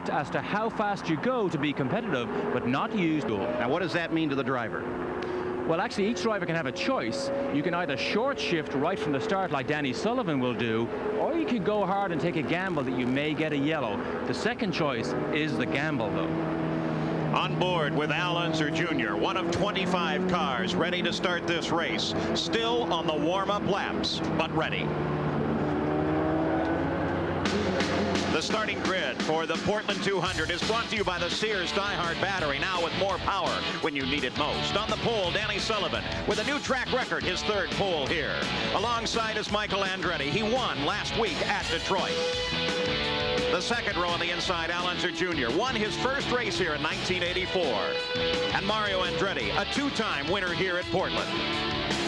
as to how fast you go to be competitive, but not use dual. Now, what does that mean to the driver? Well, actually, each driver can have a choice. You can either short shift right from the start like Danny Sullivan will do, or you could go hard and take a gamble that you may get a yellow. The second choice is the gamble, though. On board with Al Unser Jr., one of 25 cars ready to start this race. Still on the warm-up laps, but ready. The starting grid for the Portland 200 is brought to you by the Sears Die-Hard battery, now with more power when you need it most. On the pole, Danny Sullivan with a new track record, his third pole here. Alongside is Michael Andretti. He won last week at Detroit. The second row on the inside, Al Unser Jr. won his first race here in 1984. And Mario Andretti, a two-time winner here at Portland.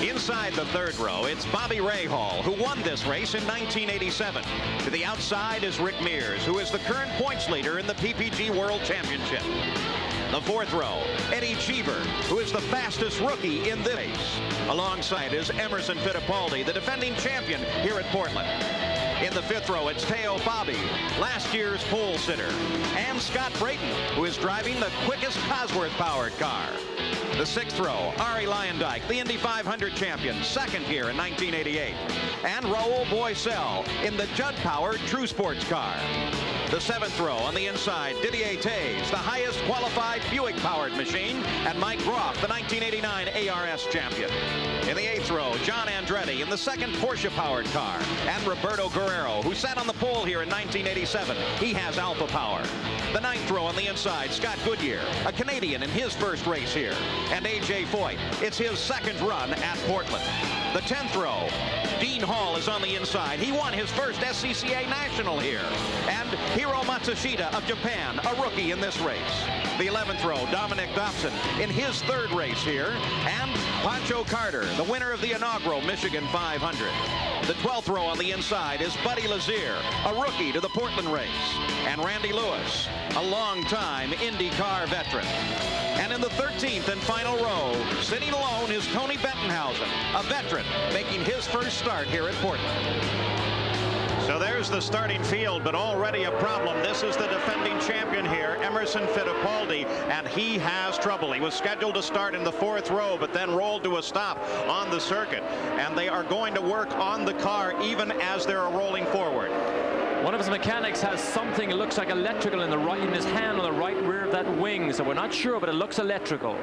Inside the third row, it's Bobby Rahal, who won this race in 1987. To the outside is Rick Mears, who is the current points leader in the PPG World Championship. The fourth row, Eddie Cheever, who is the fastest rookie in this race. Alongside is Emerson Fittipaldi, the defending champion here at Portland. In the fifth row, it's Teo Bobby, last year's pole sitter, and Scott Brayton, who is driving the quickest Cosworth-powered car. The sixth row, Arie Luyendyk, the Indy 500 champion, second here in 1988, and Raul Boesel in the Judd-powered True Sports car. The seventh row on the inside, Didier Taze, the highest qualified Buick-powered machine, and Mike Groff, the 1989 ARS champion. In the eighth row, John Andretti in the second Porsche-powered car, and Roberto Guerrero, who sat on the pole here in 1987. He has Alpha Power. The ninth row on the inside, Scott Goodyear, a Canadian in his first race here, and A.J. Foyt. It's his second run at Portland. The 10th row, Dean Hall is on the inside. He won his first SCCA National here. And Hiro Matsushita of Japan, a rookie in this race. The 11th row, Dominic Dobson in his third race here. And Pancho Carter, the winner of the inaugural Michigan 500. The 12th row on the inside is Buddy Lazier, a rookie to the Portland race. And Randy Lewis, a long-time IndyCar veteran. And in the 13th and final row, sitting alone is Tony Bettenhausen, a veteran, making his first start here at Portland. So there's the starting field, but already a problem. This is the defending champion here, Emerson Fittipaldi, and he has trouble. He was scheduled to start in the fourth row, but then rolled to a stop on the circuit. And they are going to work on the car even as they're rolling forward. One of his mechanics has something, it looks like electrical in his hand on the right rear of that wing, so we're not sure, but it looks electrical.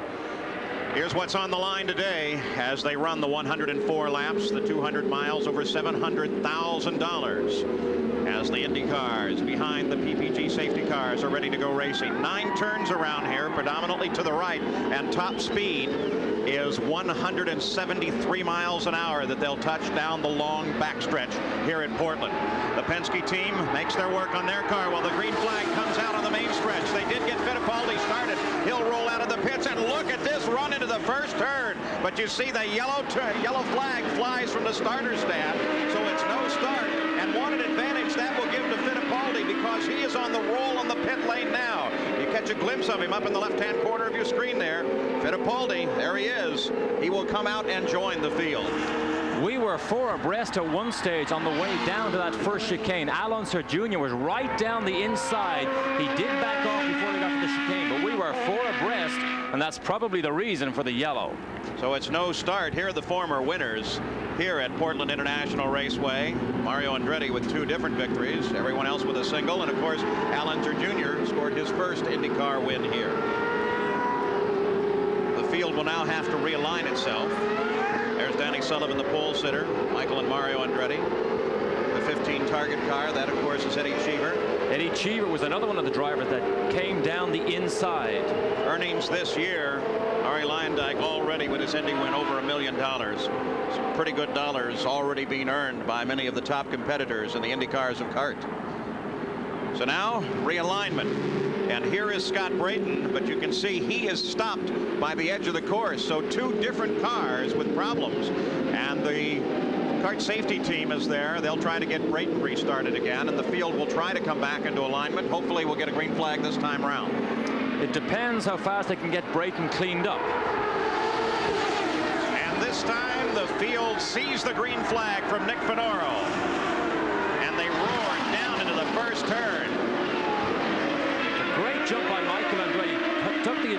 Here's what's on the line today as they run the 104 laps, the 200 miles, over $700,000 as the Indy cars behind the PPG safety cars are ready to go racing. 9 turns around here, predominantly to the right, and top speed is 173 miles an hour that they'll touch down the long backstretch here at Portland. The Penske team makes their work on their car while the green flag comes out on the main stretch. They did get Fittipaldi started. He'll roll out of the pits, and look at this run into the first turn. But you see the yellow flag flies from the starter stand, so it's no start. And what an advantage that will give to Fittipaldi, because he is on the roll on the pit lane now. You catch a glimpse of him up in the left-hand corner of your screen there. Fittipaldi, there he is. He will come out and join the field. We were 4 abreast at one stage on the way down to that first chicane. Al Unser Jr. was right down the inside. He did back off before he got to the chicane, but we were 4 abreast, and that's probably the reason for the yellow. So it's no start. Here are the former winners here at Portland International Raceway. Mario Andretti with 2 different victories, everyone else with a single, and of course Al Unser Jr. scored his first IndyCar win here. The field will now have to realign itself. There's Danny Sullivan, the pole sitter, Michael and Mario Andretti. The 15 target car, that of course is Eddie Cheever. Eddie Cheever was another one of the drivers that came down the inside. Earnings this year, Arie Luyendyk already with his Indy win over $1 million. Some pretty good dollars already being earned by many of the top competitors in the Indy cars of kart. So now realignment. And here is Scott Brayton, but you can see he is stopped by the edge of the course. So 2 different cars with problems, and the kart safety team is there. They'll try to get Brayton restarted again, and the field will try to come back into alignment. Hopefully we'll get a green flag this time around. It depends how fast they can get Brayton cleaned up. And this time the field sees the green flag from Nick Finoro, and they roar down into the first turn.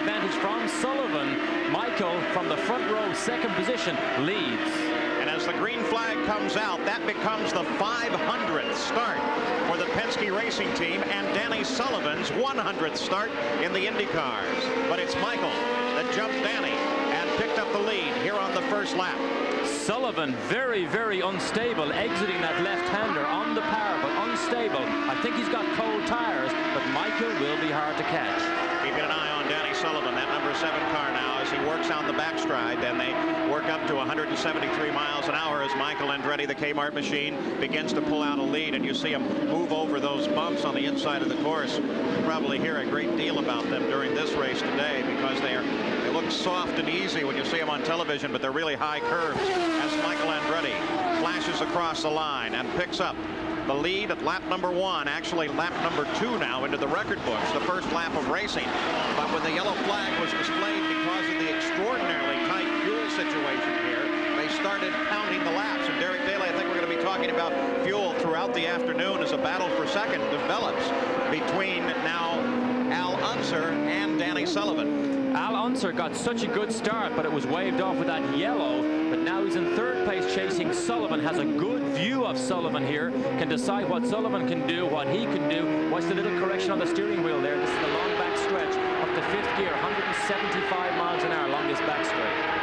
advantage from Sullivan. Michael, from the front row, second position, leads. And as the green flag comes out, that becomes the 500th start for the Penske Racing Team and Danny Sullivan's 100th start in the IndyCars. But it's Michael that jumped Danny and picked up the lead here on the first lap. Sullivan very, very unstable, exiting that left-hander on the power, but unstable. I think he's got cold tires, but Michael will be hard to catch. Keeping an eye on Danny Sullivan, that number 7 car now, as he works on the backstride. Then they work up to 173 miles an hour as Michael Andretti, the Kmart machine, begins to pull out a lead, and you see him move over those bumps on the inside of the course. You'll probably hear a great deal about them during this race today because they look soft and easy when you see them on television, but they're really high curves as Michael Andretti flashes across the line and picks up the lead at lap number 1, actually lap number 2 now into the record books, the first lap of racing. But when the yellow flag was displayed because of the extraordinarily tight fuel situation here, they started counting the laps. And Derek Daly, I think we're going to be talking about fuel throughout the afternoon as a battle for second develops between now Al Unser and Danny Sullivan. Al Unser got such a good start, but it was waved off with that yellow. But now he's in third place chasing Sullivan, has a good view of Sullivan here, can decide what Sullivan can do, what he can do. Watch the little correction on the steering wheel there. This is the long back stretch up to 5th gear, 175 miles an hour along this back straight.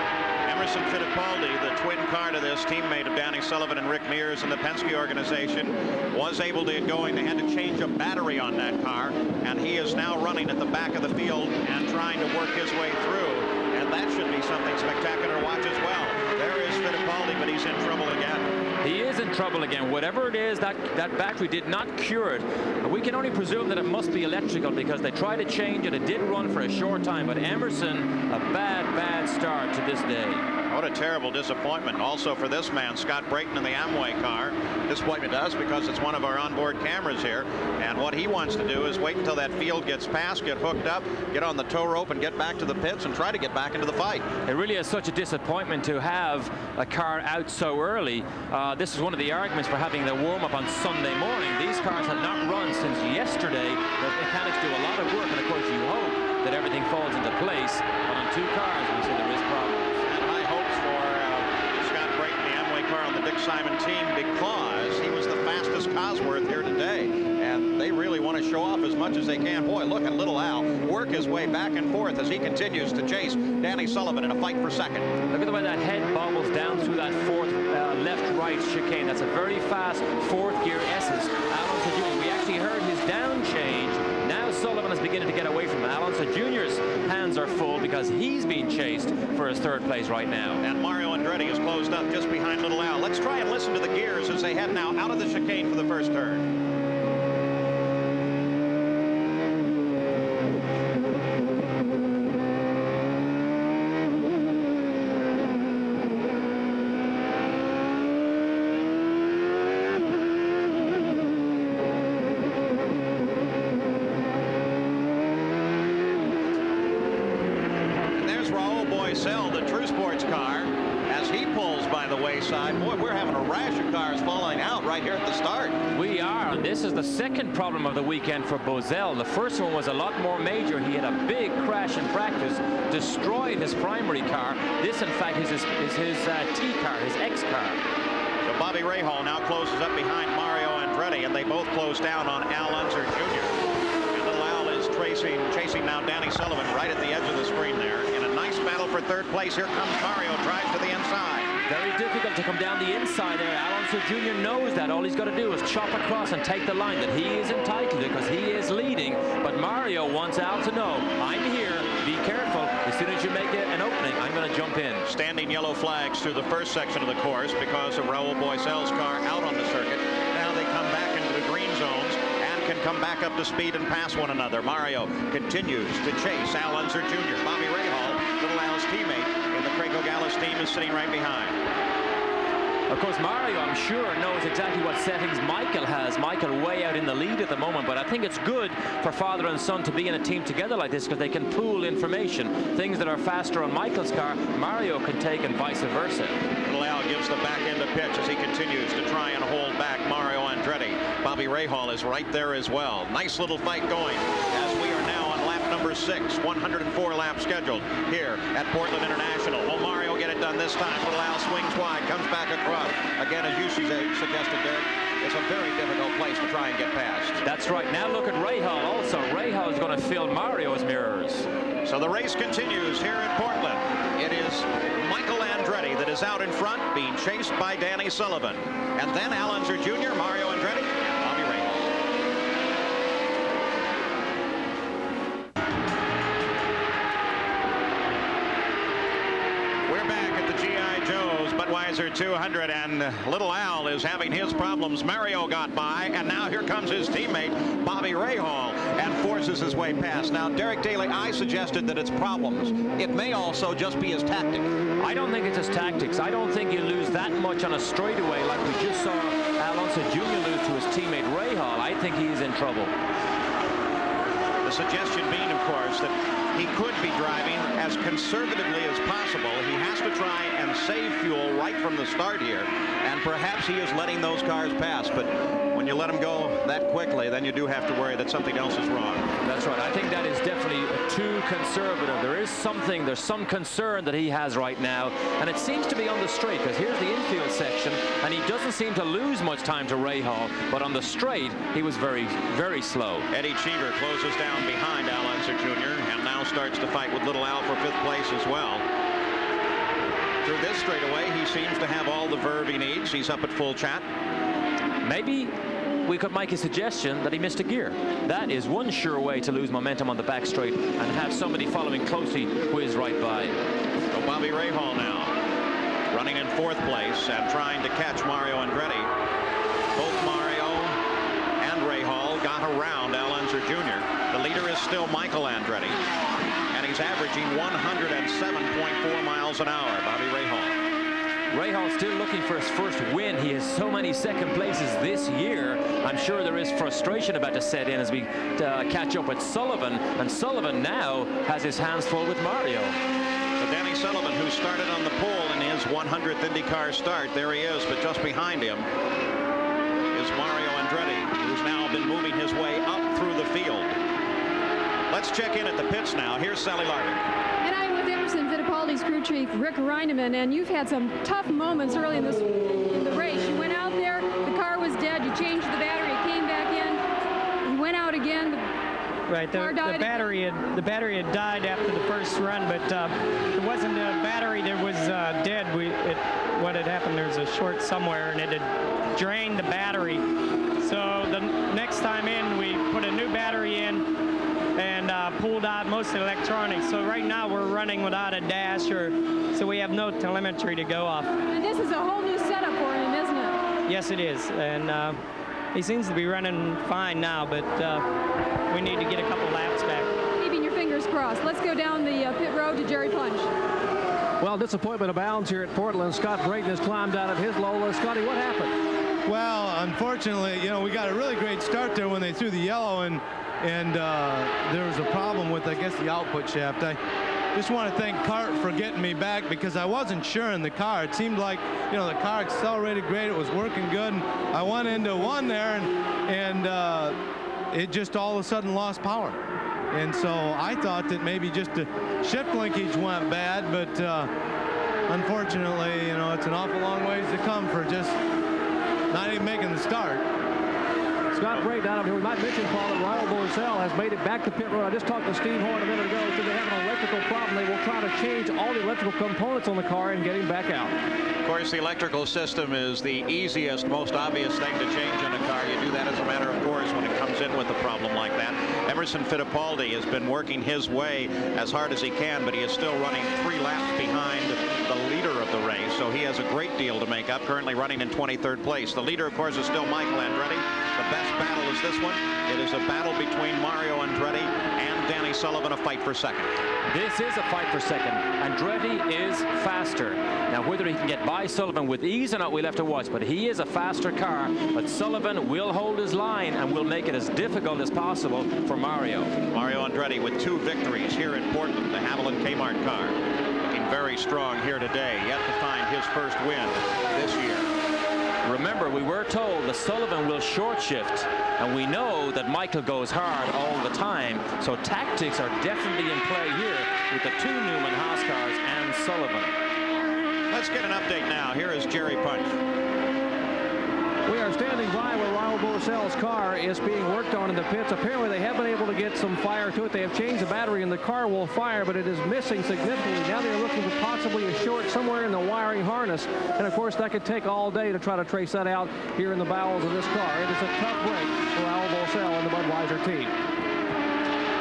Emerson Fittipaldi, the twin car to this, teammate of Danny Sullivan and Rick Mears in the Penske organization, was able to get going. They had to change a battery on that car, and he is now running at the back of the field and trying to work his way through. And that should be something spectacular to watch as well. There is Fittipaldi, but he's in trouble again. He is in trouble again. Whatever it is, that battery did not cure it. We can only presume that it must be electrical because they tried to change it. It did run for a short time, but Emerson, a bad start to this day. What a terrible disappointment also for this man, Scott Brayton, in the Amway car. Disappointment to us because it's one of our onboard cameras here, and what he wants to do is wait until that field gets past, get hooked up, get on the tow rope and get back to the pits and try to get back into the fight. It really is such a disappointment to have a car out so early. This is one of the arguments for having the warm-up on Sunday morning. These cars have not run since yesterday. The mechanics do a lot of work, and of course you hope that everything falls into place, but on 2 cars we see there is problems. On the Dick Simon team because he was the fastest Cosworth here today, and they really want to show off as much as they can. Boy, look at little Al work his way back and forth as he continues to chase Danny Sullivan in a fight for second. Look at the way that head bobbles down through that 4th left-right chicane. That's a very fast 4th gear S's. Alonso Jr., we actually heard his down change. Now Sullivan is beginning to get away from him. Alonso Jr.'s hands are full because he's being chased for his 3rd place right now. And Mario Andretti is closed up just behind little Al. Let's try and listen to the gears as they head now out of the chicane for the first turn. The True Sports car, as he pulls by the wayside. Boy, we're having a rash of cars falling out right here at the start. We are, and this is the second problem of the weekend for Boesel. The first one was a lot more major. He had a big crash in practice, destroyed his primary car. This, in fact, is his T car, his X car. So Bobby Rahal now closes up behind Mario Andretti, and they both close down on Al Unser Jr. And little Al is chasing now Danny Sullivan right at the edge of the screen there. Battle for 3rd place. Here comes Mario, drives to the inside. Very difficult to come down the inside there. Alonso Jr. knows that. All he's got to do is chop across and take the line that he is entitled to because he is leading. But Mario wants Al to know, I'm here, be careful. As soon as you make an opening, I'm going to jump in. Standing yellow flags through the first section of the course because of Raul Boesel's car out on the circuit. Now they come back into the green zones and can come back up to speed and pass one another. Mario continues to chase Al Unser Jr. Bobby Rahal, little Al's teammate in the Craig O'Gallus team, is sitting right behind. Of course, Mario, I'm sure, knows exactly what settings Michael has. Michael way out in the lead at the moment, but I think it's good for father and son to be in a team together like this because they can pool information. Things that are faster on Michael's car, Mario can take and vice versa. Little Al gives the back end of pitch as he continues to try and hold back Mario Andretti. Bobby Rahal is right there as well. Nice little fight going as we are now on lap number 6 6, 104 laps scheduled here at Portland International. Will Mario get it done this time? Little Al swings wide, comes back across. Again, as you suggested, Derek, it's a very difficult place to try and get past. That's right. Now look at Rahal also. Rahal is going to fill Mario's mirrors. So the race continues here in Portland. It is Michael Andretti that is out in front, being chased by Danny Sullivan. And then Al Unser Jr., Mario Andretti, and Bobby Rahal. We're back at the G.I. Joe's Budweiser 200, and little Al is having his problems. Mario got by, and now here comes his teammate, Bobby Rahal, and forces his way past. Now, Derek Daly, I suggested that it's problems. It may also just be his tactic. I don't think it's his tactics. I don't think you lose that much on a straightaway like we just saw Al Unser Jr. lose to his teammate Rahal. I think he's in trouble. The suggestion being, of course, that he could be driving as conservatively as possible. He has to try and save fuel right from the start here, and perhaps he is letting those cars pass. But when you let them go that quickly, then you do have to worry that something else is wrong. That's right. I think that is definitely too conservative. There's some concern that he has right now, and it seems to be on the straight, because here's the infield section, and he doesn't seem to lose much time to Rahal, but on the straight, he was very, very slow. Eddie Cheever closes down behind Al Unser Jr. and now starts to fight with little Al for 5th place as well. Through this straightaway, he seems to have all the verve he needs. He's up at full chat. Maybe we could make a suggestion that he missed a gear. That is one sure way to lose momentum on the back straight and have somebody following closely whiz right by. So Bobby Rahal now running in 4th place and trying to catch Mario Andretti. Both Mario and Rahal got around Al Unser Jr. The leader is still Michael Andretti, and he's averaging 107.4 miles an hour. Bobby Rahal. Rahal's still looking for his first win. He has so many second places this year. I'm sure there is frustration about to set in as we catch up with Sullivan, and Sullivan now has his hands full with Mario. So Danny Sullivan, who started on the pole in his 100th IndyCar start, there he is, but just behind him is Mario Andretti, who's now been moving his way up through the field. Let's check in at the pits now. Here's Sally Larder. And I'm with Emerson Fittipaldi's crew chief, Rick Reineman, and you've had some tough moments early in the race. You went out there, the car was dead, you changed the battery, it came back in, you went out again. Right, the battery had died after the first run, but it wasn't a battery that was dead. What had happened, there was a short somewhere, and it had drained the battery. So the next time in, we put a new battery in and pulled out most of the electronics. So right now we're running without a dash, so we have no telemetry to go off. And this is a whole new setup for him, isn't it? Yes, it is, and he seems to be running fine now, but we need to get a couple laps back. Keeping your fingers crossed. Let's go down the pit road to Jerry Plunge. Well, disappointment abounds here at Portland. Scott Brayton has climbed out of his Lola. Scotty, what happened? Well, unfortunately, we got a really great start there when they threw the yellow, and there was a problem with, I guess, the output shaft. I just want to thank Cart for getting me back, because I wasn't sure in the car. It seemed like, the car accelerated great. It was working good. And I went into one there, and it just all of a sudden lost power. And so I thought that maybe just the shift linkage went bad, but unfortunately, it's an awful long ways to come for just not even making the start. Scott Brayton out of here. We might mention, Paul, that Lyle Borzell has made it back to pit road. I just talked to Steve Horn a minute ago. He said they have an electrical problem. They will try to change all the electrical components on the car and get him back out. Of course, the electrical system is the easiest, most obvious thing to change in a car. You do that as a matter of course when it comes in with a problem like that. Emerson Fittipaldi has been working his way as hard as he can, but he is still running 3 laps behind the leader of the race, so he has a great deal to make up, currently running in 23rd place. The leader, of course, is still Michael Andretti. The best battle is this one. It is a battle between Mario Andretti and Danny Sullivan, a fight for second. This is a fight for second. Andretti is faster. Now, whether he can get by Sullivan with ease or not, we'll have to watch, but he is a faster car. But Sullivan will hold his line and will make it as difficult as possible for Mario. Mario Andretti with 2 victories here in Portland, the Haviland Kmart car. Looking very strong here today, yet to find his first win this year. Remember, we were told that Sullivan will short shift, and we know that Michael goes hard all the time, so tactics are definitely in play here with the 2 Newman Haas cars and Sullivan. Let's get an update now. Here is Jerry Punch. We are standing by where Raul Boesell's car is being worked on in the pits. Apparently they have been able to get some fire to it. They have changed the battery and the car will fire, but it is missing significantly. Now they're looking for possibly a short somewhere in the wiring harness. And of course that could take all day to try to trace that out here in the bowels of this car. It is a tough break for Raul Boesell and the Budweiser team.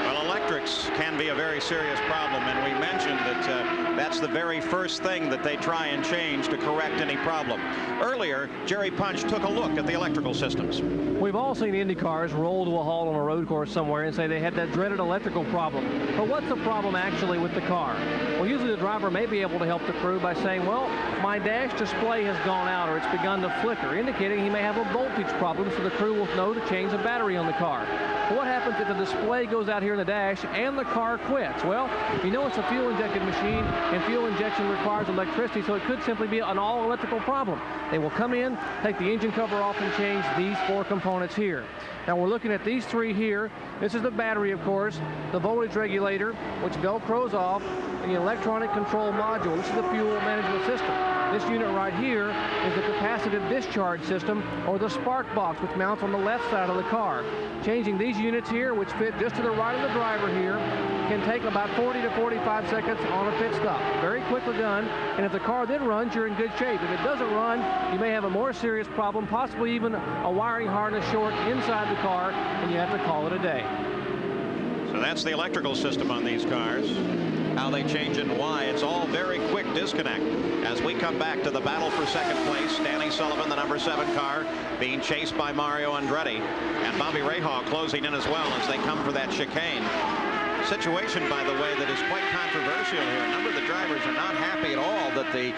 Well, electrics can be a very serious problem, and we mentioned that that's the very first thing that they try and change to correct any problem. Earlier, Jerry Punch took a look at the electrical systems. We've all seen Indy cars roll to a halt on a road course somewhere and say they had that dreaded electrical problem. But what's the problem actually with the car? Well, usually the driver may be able to help the crew by saying, well, my dash display has gone out or it's begun to flicker, indicating he may have a voltage problem, so the crew will know to change the battery on the car. But what happens if the display goes out here in the dash and the car quits? Well, you know it's a fuel-injected machine, and fuel injection requires electricity, so it could simply be an all-electrical problem. They will come in, take the engine cover off, and change these 4 components here. Now we're looking at these 3 here. This is the battery, of course, the voltage regulator, which velcros off, and the electronic control module. This is the fuel management system. This unit right here is the capacitive discharge system, or the spark box, which mounts on the left side of the car. Changing these units here, which fit just to the right of the driver here, can take about 40 to 45 seconds on a pit stop. Very quickly done, and if the car then runs, you're in good shape. If it doesn't run, you may have a more serious problem, possibly even a wiring harness short inside the car, and you have to call it a day. So that's the electrical system on these cars. How they change and why. It's all very quick disconnect. As we come back to the battle for second place, Danny Sullivan, the number 7 car, being chased by Mario Andretti, and Bobby Rahal closing in as well as they come for that chicane. Situation, by the way, that is quite controversial here. A number of the drivers are not happy at all that the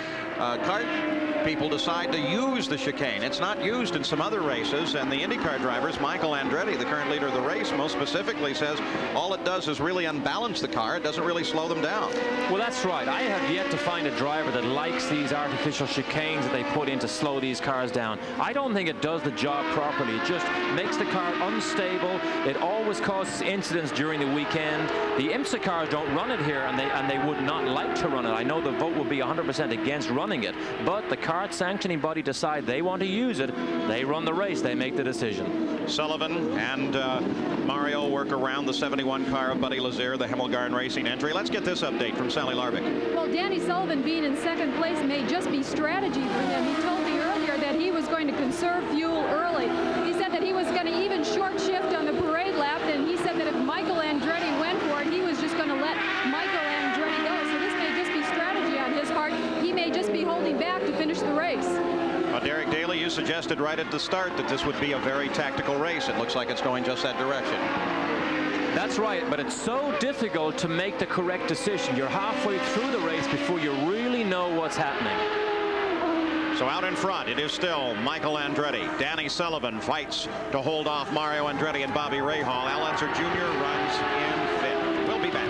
kart people decide to use the chicane. It's not used in some other races, and the IndyCar drivers, Michael Andretti, the current leader of the race, most specifically says all it does is really unbalance the car. It doesn't really slow them down. Well, that's right. I have yet to find a driver that likes these artificial chicanes that they put in to slow these cars down. I don't think it does the job properly. It just makes the car unstable. It always causes incidents during the weekend. The IMSA cars don't run it here, and they would not like to run it. I know the vote will be 100% against running it, but the kart sanctioning body decide they want to use it. They run the race. They make the decision. Sullivan and Mario work around the 71 car of Buddy Lazier, the Hemmelgarn Racing entry. Let's get this update from Sally Larbick. Well, Danny Sullivan being in second place may just be strategy for him. He told me earlier that he was going to conserve fuel early. He said that he was going to even short shift on the parade lap, and he said that if Michael Andretti went for it, he was just going to let Michael Andretti go. So this may just be strategy on his part. He may just be holding back to finish the race. Well, Derek Daly, you suggested right at the start that this would be a very tactical race. It looks like it's going just that direction. That's right, but it's so difficult to make the correct decision. You're halfway through the race before you really know what's happening. So out in front, it is still Michael Andretti. Danny Sullivan fights to hold off Mario Andretti and Bobby Rahal. Al Unser Jr. runs in fifth. We'll be back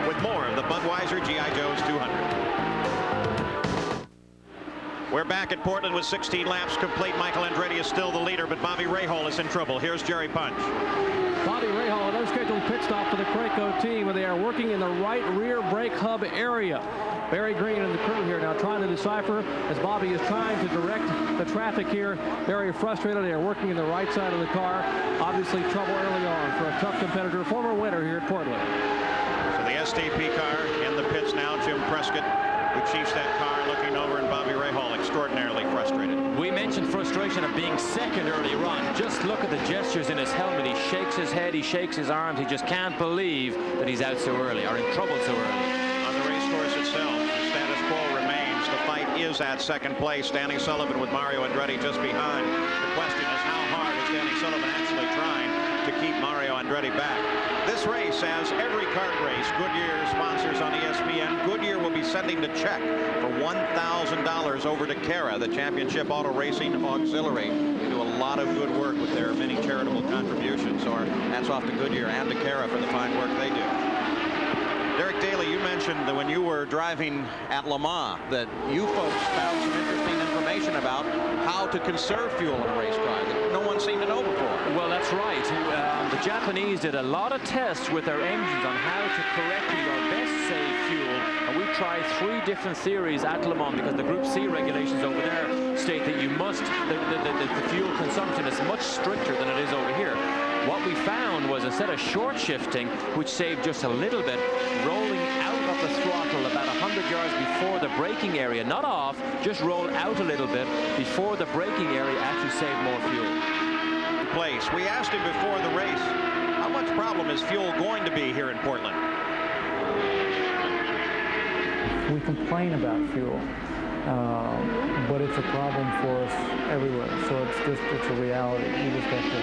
with more of the Budweiser G.I. Joe's 200. We're back at Portland with 16 laps complete. Michael Andretti is still the leader, but Bobby Rahal is in trouble. Here's Jerry Punch. Bobby Rahal, an unscheduled pit stop for the Craco team, where they are working in the right rear brake hub area. Barry Green and the crew here now trying to decipher as Bobby is trying to direct the traffic here. Very frustrated. They are working in the right side of the car. Obviously trouble early on for a tough competitor, former winner here at Portland. So the STP car in the pits now. Jim Prescott, who chiefs that car, looking over, and Bobby Rahal extraordinarily frustrated. We mentioned frustration of being second early on. Just look at the gestures in his helmet. He shakes his head, he shakes his arms. He just can't believe that he's out so early, or in trouble so early. On the race course itself, the status quo remains. The fight is at second place. Danny Sullivan with Mario Andretti just behind. The question is, how hard is Danny Sullivan actually trying to keep Mario Andretti back? This race, as every kart race, Goodyear sponsors on ESPN. Goodyear will be sending the check for $1,000 over to Kara, the Championship Auto Racing Auxiliary. They do a lot of good work with their many charitable contributions. So our hats off to Goodyear and to Kara for the fine work they do. Derek Daly, you mentioned that when you were driving at Le Mans that you folks found some interesting information information about how to conserve fuel in a race car that no one seemed to know before. Well, that's right. The Japanese did a lot of tests with their engines on how to correctly or best save fuel. And we tried 3 different theories at Le Mans because the Group C regulations over there state that you must, the fuel consumption is much stricter than it is over here. What we found was instead of short shifting, which saved just a little bit, rolling out of the throttle about 100 yards before the braking area, not off, just roll out a little bit before the braking area actually saved more fuel. Place. We asked him before the race, how much problem is fuel going to be here in Portland? We complain about fuel, but it's a problem for us everywhere. So it's a reality. You just have to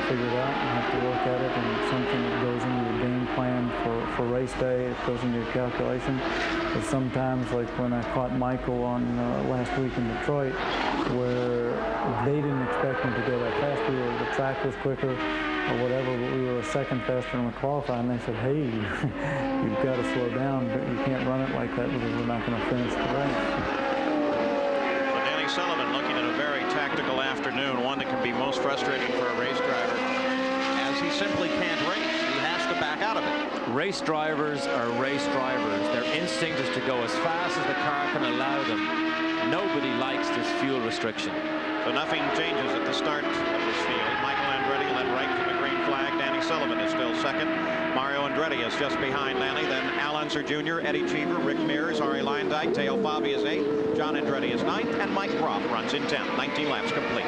figure it out and have to work at it, and it's something that goes into your game plan for race day. It goes into your calculation. But sometimes, like when I caught Michael on last week in Detroit, where they didn't expect him to go that fast. The track was quicker or whatever, but we were a second faster in the qualifying. And they said, hey, you've got to slow down, but you can't run it like that because we're not going to finish the race. So Danny Sullivan looking at a very tactical afternoon, one that can be most frustrating for a race driver, as he simply can't race. He has to back out of it. Race drivers are race drivers. Their instinct is to go as fast as the car can allow them. Nobody likes this fuel restriction. So nothing changes at the start of this field. Michael Andretti led right to the green flag. Danny Sullivan is still second. Mario Andretti is just behind Lanny. Then Al Unser Jr., Eddie Cheever, Rick Mears, Ari Leindyke, Teo Fabi is 8th. John Andretti is 9th. And Mike Croft runs in 10th. 19 laps complete.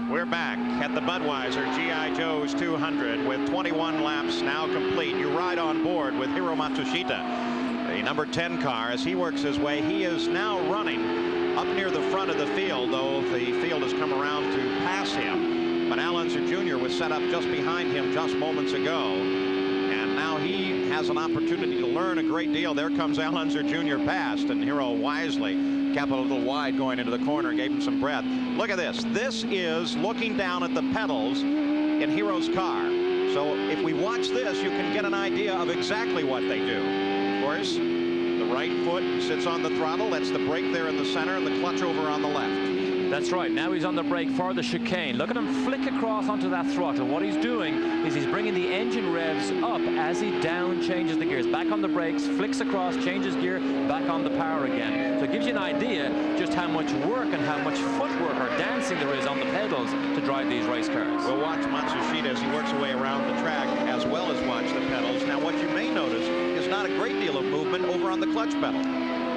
We're back at the Budweiser G.I. Joe's 200 with 21 laps now complete. You ride on board with Hiro Matsushita, the number 10 car, as he works his way. He is now running up near the front of the field, though the field has come around to pass him. But Al Unser Jr. was set up just behind him just moments ago, and now he has an opportunity to learn a great deal. There comes Al Unser Jr. past, and Hiro wisely kept a little wide going into the corner, gave him some breath. Look at this. This is looking down at the pedals in Hiro's car. So if we watch this, you can get an idea of exactly what they do. Of course, the right foot sits on the throttle. That's the brake there in the center, and the clutch over on the left. That's right. Now he's on the brake for the chicane. Look at him flick across onto that throttle. What he's doing is he's bringing the engine revs up as he down changes the gears. Back on the brakes, flicks across, changes gear, back on the power again. So it gives you an idea just how much work and how much footwork or dancing there is on the pedals to drive these race cars. We'll watch Matsushita as he works away around the track, as well as watch the pedals. Now, what you may notice is not a great deal of movement over on the clutch pedal.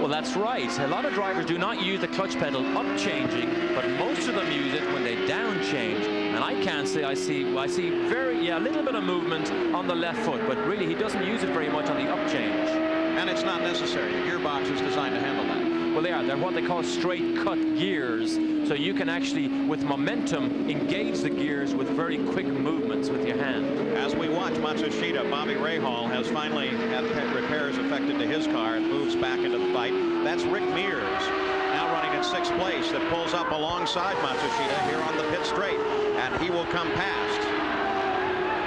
Well, that's right. A lot of drivers do not use the clutch pedal up changing, but most of them use it when they down change. And I can't say I see a little bit of movement on the left foot, but really he doesn't use it very much on the up change. And it's not necessary. The gearbox is designed to handle that. Well, they are. They're what they call straight cut gears. So you can actually, with momentum, engage the gears with very quick movements with your hand. As we watch Matsushita, Bobby Rahal has finally had repairs affected to his car and moves back into the fight. That's Rick Mears, now running in 6th place, that pulls up alongside Matsushita here on the pit straight, and he will come past.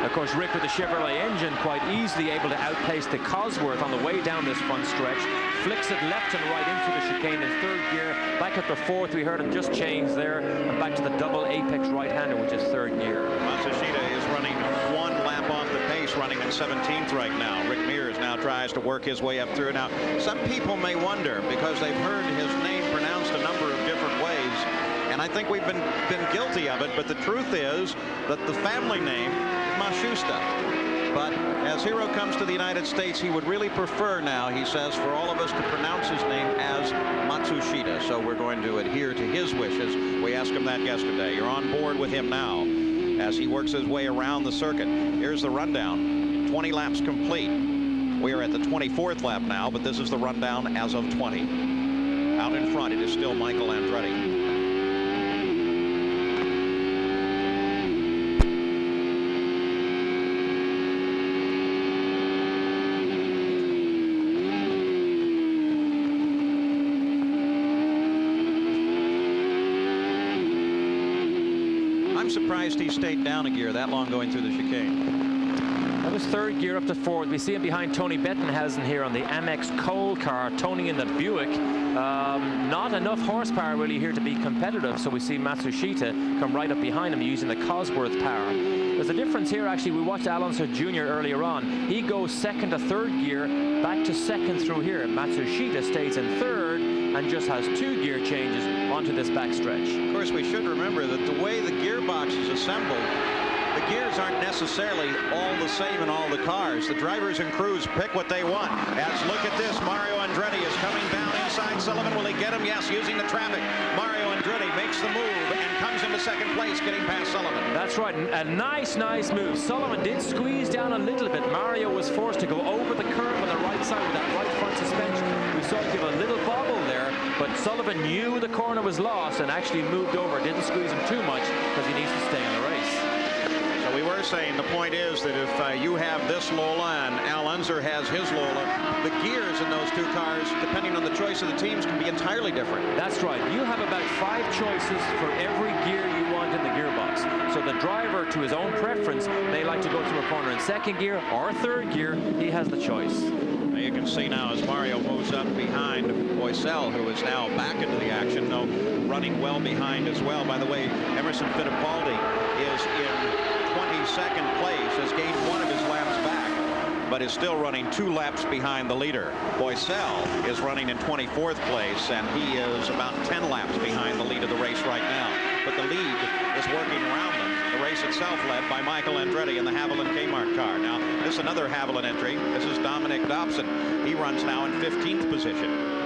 Of course, Rick with the Chevrolet engine quite easily able to outpace the Cosworth on the way down this front stretch. Flicks it left and right into the chicane in 3rd gear. Back at the 4th, we heard him just change there. And back to the double apex right-hander, which is 3rd gear. Matsushita is running 1 lap off the pace, running in 17th right now. Rick Mears now tries to work his way up through. Now, some people may wonder, because they've heard his name pronounced a number of different ways, and I think we've been guilty of it, but the truth is that the family name Matsushita. But as Hiro comes to the United States, he would really prefer now, he says, for all of us to pronounce his name as Matsushita. So we're going to adhere to his wishes. We asked him that yesterday. You're on board with him now as he works his way around the circuit. Here's the rundown. 20 laps complete. We are at the 24th lap now, but this is the rundown as of 20. Out in front, it is still Michael Andretti. I'm surprised he stayed down a gear that long going through the chicane. That was 3rd gear up to 4th. We see him behind Tony Bettenhausen here on the Amex Cole car. Tony in the Buick. Not enough horsepower really here to be competitive, so we see Matsushita come right up behind him using the Cosworth power. There's a difference here, actually. We watched Al Unser Jr. earlier on. He goes second to third gear, back to second through here. Matsushita stays in third and just has 2 gear changes onto this backstretch. Of course, we should remember that the way the gearbox is assembled, the gears aren't necessarily all the same in all the cars. The drivers and crews pick what they want. As look at this, Mario Andretti is coming down inside Sullivan. Will he get him? Yes, using the traffic. Mario Andretti makes the move and comes into second place, getting past Sullivan. That's right, a nice move. Sullivan did squeeze down a little bit. Mario was forced to go over the curve on the right side with that right front suspension. We saw him give a little bobble there, but Sullivan knew the corner was lost and actually moved over. Didn't squeeze him too much because he needs to stay in the race. We were saying the point is that if you have this Lola and Al Unser has his Lola, the gears in those 2 cars, depending on the choice of the teams, can be entirely different. That's right. You have about 5 choices for every gear you want in the gearbox. So the driver, to his own preference, may like to go through a corner in second gear or third gear. He has the choice. Now you can see now as Mario moves up behind Boisel, who is now back into the action, though running well behind as well. By the way, Emerson Fittipaldi is in 22nd place, has gained 1 of his laps back, but is still running 2 laps behind the leader. Boisel is running in 24th place, and he is about 10 laps behind the lead of the race right now. But the lead is working around them. The race itself led by Michael Andretti in the Haviland Kmart car. Now, this is another Haviland entry. This is Dominic Dobson. He runs now in 15th position.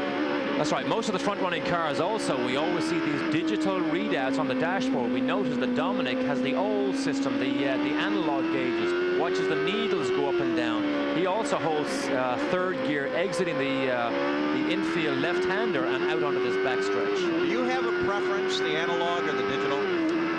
That's right. Most of the front-running cars also, we always see these digital readouts on the dashboard. We notice that Dominic has the old system, the analog gauges, watches the needles go up and down. He also holds third gear, exiting the infield left-hander and out onto this backstretch. Do you have a preference, the analog or the digital?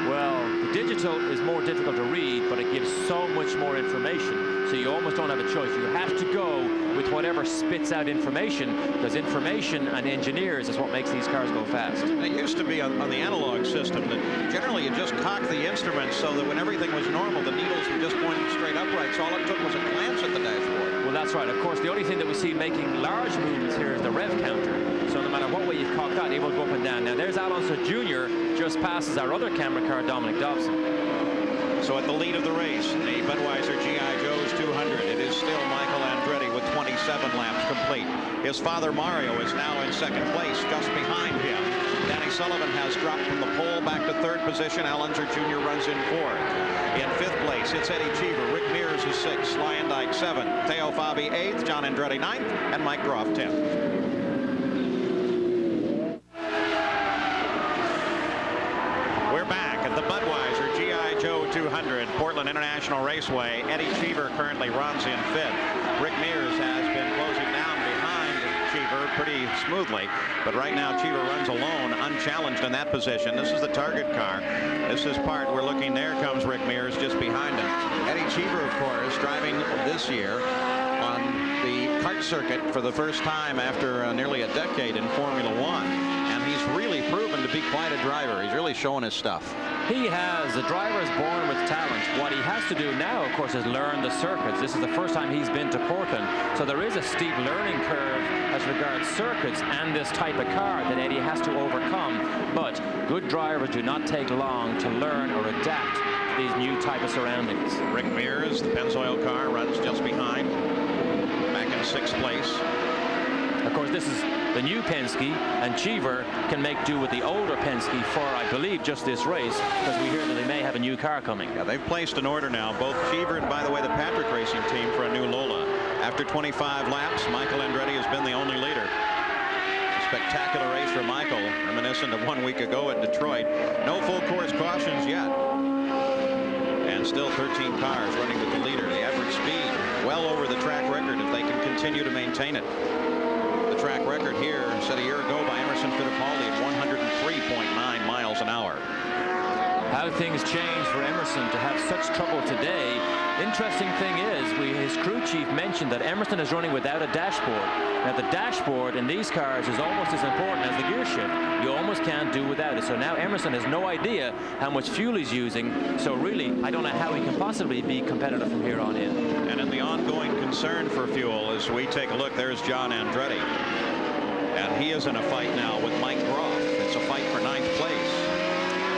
Well, the digital is more difficult to read, but it gives so much more information, so you almost don't have a choice. You have to go with whatever spits out information, because information and engineers is what makes these cars go fast. It used to be on the analog system that generally you just cocked the instruments so that when everything was normal, the needles were just pointing straight upright, so all it took was a glance at the dashboard. Well, that's right. Of course, the only thing that we see making large movements here is the rev counter. So no matter what way you cock that, it will go up and down. Now, there's Al Unser Jr. just passes our other camera car, Dominic Dobson. So at the lead of the race, the Budweiser G.I. Joe's 200, it is still Michael Andretti with 27 laps complete. His father Mario is now in second place, just behind him. Danny Sullivan has dropped from the pole back to third position. Al Unser Jr. runs in fourth. In fifth place, it's Eddie Cheever. Rick Mears is sixth. Lyondike seventh. Teo Fabi eighth. John Andretti ninth. And Mike Groff 10th. The Budweiser G.I. Joe 200, Portland International Raceway. Eddie Cheever currently runs in fifth. Rick Mears has been closing down behind Cheever pretty smoothly, but right now Cheever runs alone, unchallenged in that position. This is the target car. This is part we're looking. There comes Rick Mears just behind him. Eddie Cheever, of course, driving this year on the kart circuit for the first time after nearly a decade in Formula One. And he's really proven to be quite a driver. He's really showing his stuff. He has. The driver is born with talent. What he has to do now, of course, is learn the circuits. This is the first time he's been to Portland. So there is a steep learning curve as regards circuits and this type of car that Eddie has to overcome. But good drivers do not take long to learn or adapt to these new type of surroundings. Rick Mears, the Pennzoil car, runs just behind. Back in sixth place. Of course, this is the new Penske, and Cheever can make do with the older Penske for, I believe, just this race, because we hear that they may have a new car coming. Yeah, they've placed an order now, both Cheever and, by the way, the Patrick Racing team for a new Lola. After 25 laps, Michael Andretti has been the only leader. A spectacular race for Michael, reminiscent of 1 week ago at Detroit. No full course cautions yet. And still 13 cars running with the leader. The average speed well over the track record if they can continue to maintain it. Track record here set a year ago by Emerson Fittipaldi at 103.9 miles an hour. How things change for Emerson to have such trouble today. Interesting thing is, his crew chief mentioned that Emerson is running without a dashboard. Now the dashboard in these cars is almost as important as the gear shift. You almost can't do without it. So now Emerson has no idea how much fuel he's using. So really, I don't know how he can possibly be competitive from here on in. And in the ongoing concern for fuel, as we take a look, there's John Andretti. And he is in a fight now with Mike Groff. It's a fight for 9th place.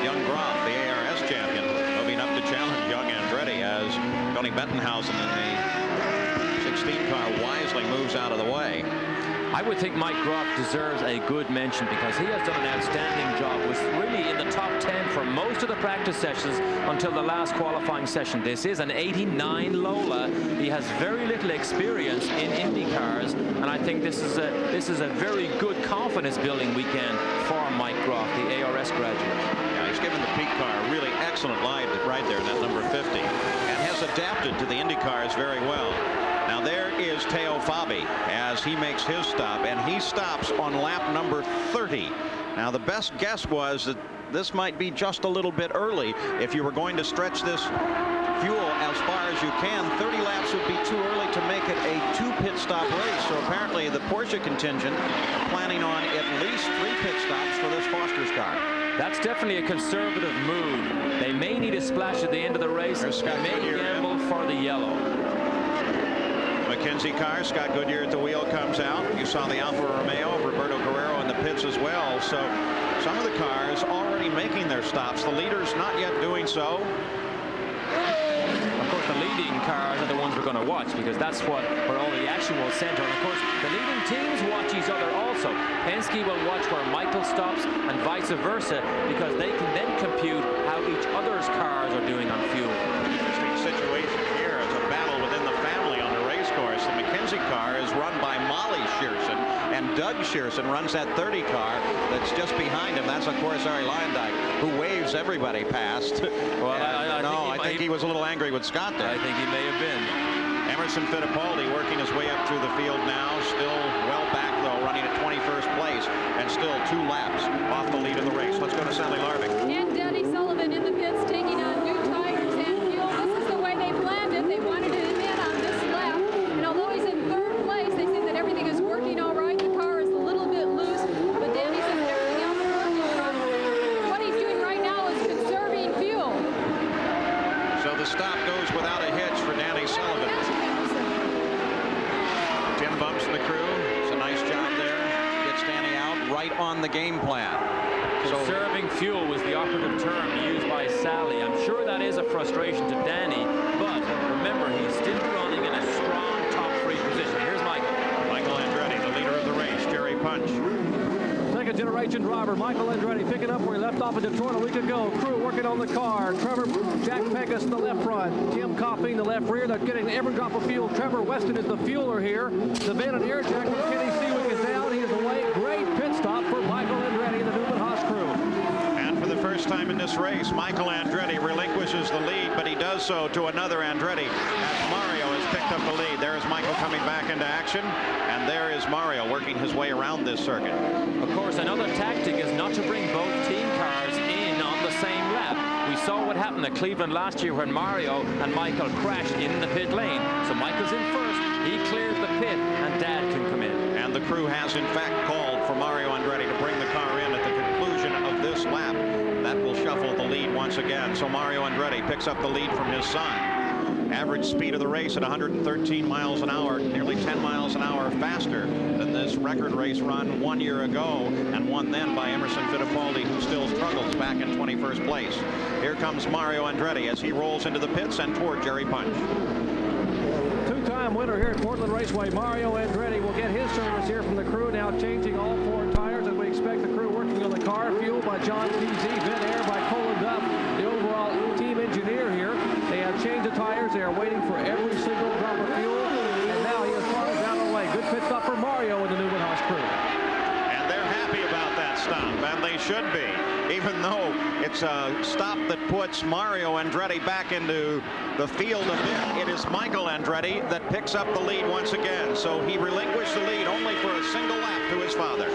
Young Groff, the ARS champion, moving up to challenge young Andretti as Tony Bettenhausen in the 16 car wisely moves out of the way. I would think Mike Groff deserves a good mention because he has done an outstanding job. Was really in the top 10 for most of the practice sessions until the last qualifying session. This is an 89 Lola. He has very little experience in Indy cars, and I think this is a very good confidence building weekend for Mike Groff, the ARS graduate. Yeah, he's given the Peak car a really excellent ride right there in that number 50, and has adapted to the Indy cars very well. Now there is Teo Fabi as he makes his stop, and he stops on lap number 30. Now the best guess was that this might be just a little bit early. If you were going to stretch this fuel as far as you can, 30 laps would be too early to make it a 2 pit stop race. So apparently the Porsche contingent are planning on at least 3 pit stops for this Foster's car. That's definitely a conservative move. They may need a splash at the end of the race. They may gamble for the yellow. McKenzie car, Scott Goodyear at the wheel comes out. You saw the Alfa Romeo, Roberto Guerrero in the pits as well. So some of the cars already making their stops. The leaders not yet doing so. Of course, the leading cars are the ones we're going to watch because that's where all the action will center. And of course, the leading teams watch each other also. Penske will watch where Michael stops and vice versa because they can then compute how each other's cars are doing on fuel. Interesting situation here. It's a battle within the family on the race course. The McKenzie car is run by Molly Shearson, and Doug Shearson runs that 30 car that's just behind him. That's, of course, Ari Leyendyk, who waves everybody past. Well, I think he was a little angry with Scott there. I think he may have been. Emerson Fittipaldi working his way up through the field now. Still well back, though, running at 21st place, and still 2 laps off the lead of the race. Let's go to Sally Larvik. And Denny Sullivan in the pits taking on new tires and fuel. This is the way they planned it. They wanted him in on this lap. And although he's in 3rd place, they say that everything is working all right. The car is a little bit loose, but Danny says everything else is working. What he's doing right now is conserving fuel. So the stop goes without a hitch for Danny Sullivan. Tim Bumps and the crew. It's a nice job there. Gets Danny out right on the game plan. Conserving fuel was the operative term used by Sally. I'm sure that is a frustration to Danny, but remember, he's still running in a strong top 3 position. Here's Michael. Michael Andretti, the leader of the race. Jerry Punch. Second generation driver Michael Andretti picking up where he left off in Detroit a week ago. Crew working on the car. Trevor Jack Pegas in the left front. Jim Coffey in the left rear. They're getting every drop of fuel. Trevor Weston is the fueler here. The van and air jack with Kenny Seawick is down. He is away. Great pit stop for Michael Andretti and the Newman Haas crew. And for the first time in this race, Michael Andretti relinquishes the lead, but he does so to another Andretti as Mario has picked up the lead. There is Michael coming back into action, and there is Mario working his way around this circuit. Of course, another tactic is not to bring both team cars in on the same lap. We saw what happened at Cleveland last year when Mario and Michael crashed in the pit lane. So Michael's in first, he clears the pit, and Dad can come in. And the crew has in fact called for Mario Andretti to bring the car in at the conclusion of this lap. That will shuffle the lead once again. So Mario Andretti picks up the lead from his son. Average speed of the race at 113 miles an hour, nearly 10 miles an hour faster than this record race run 1 year ago, and won then by Emerson Fittipaldi, who still struggles back in 21st place. Here comes Mario Andretti as he rolls into the pits and toward Jerry Punch. Two-time winner here at Portland Raceway, Mario Andretti will get his service here from the crew, now changing all 4 tires, and we expect the crew working on the car, fueled by John Peasy, Vent Air by Colin Duff, the overall team engineer here. They have changed the tires. They are waiting for every single drop of fuel, and now he has throttled down the way. Good pit stop for Mario and the Newman Haas crew. And they're happy about that stop, and they should be, even though it's a stop that puts Mario Andretti back into the field a bit. It is Michael Andretti that picks up the lead once again, so he relinquished the lead only for a single lap to his father.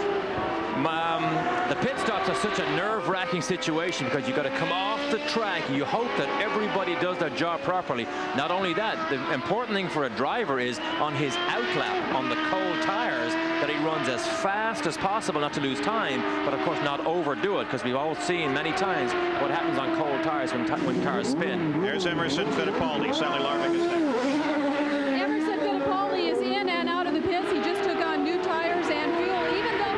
The pit stops are such a nerve-wracking situation because you've got to come off the track. You hope that everybody does their job properly. Not only that, the important thing for a driver is on his outlap on the cold tires that he runs as fast as possible, not to lose time, but of course not overdo it, because we've all seen many times what happens on cold tires when cars spin. There's Emerson Fittipaldi. Sally Larvik is there. Emerson Fittipaldi is in and out of the pits. He just took on new tires and fuel. Even though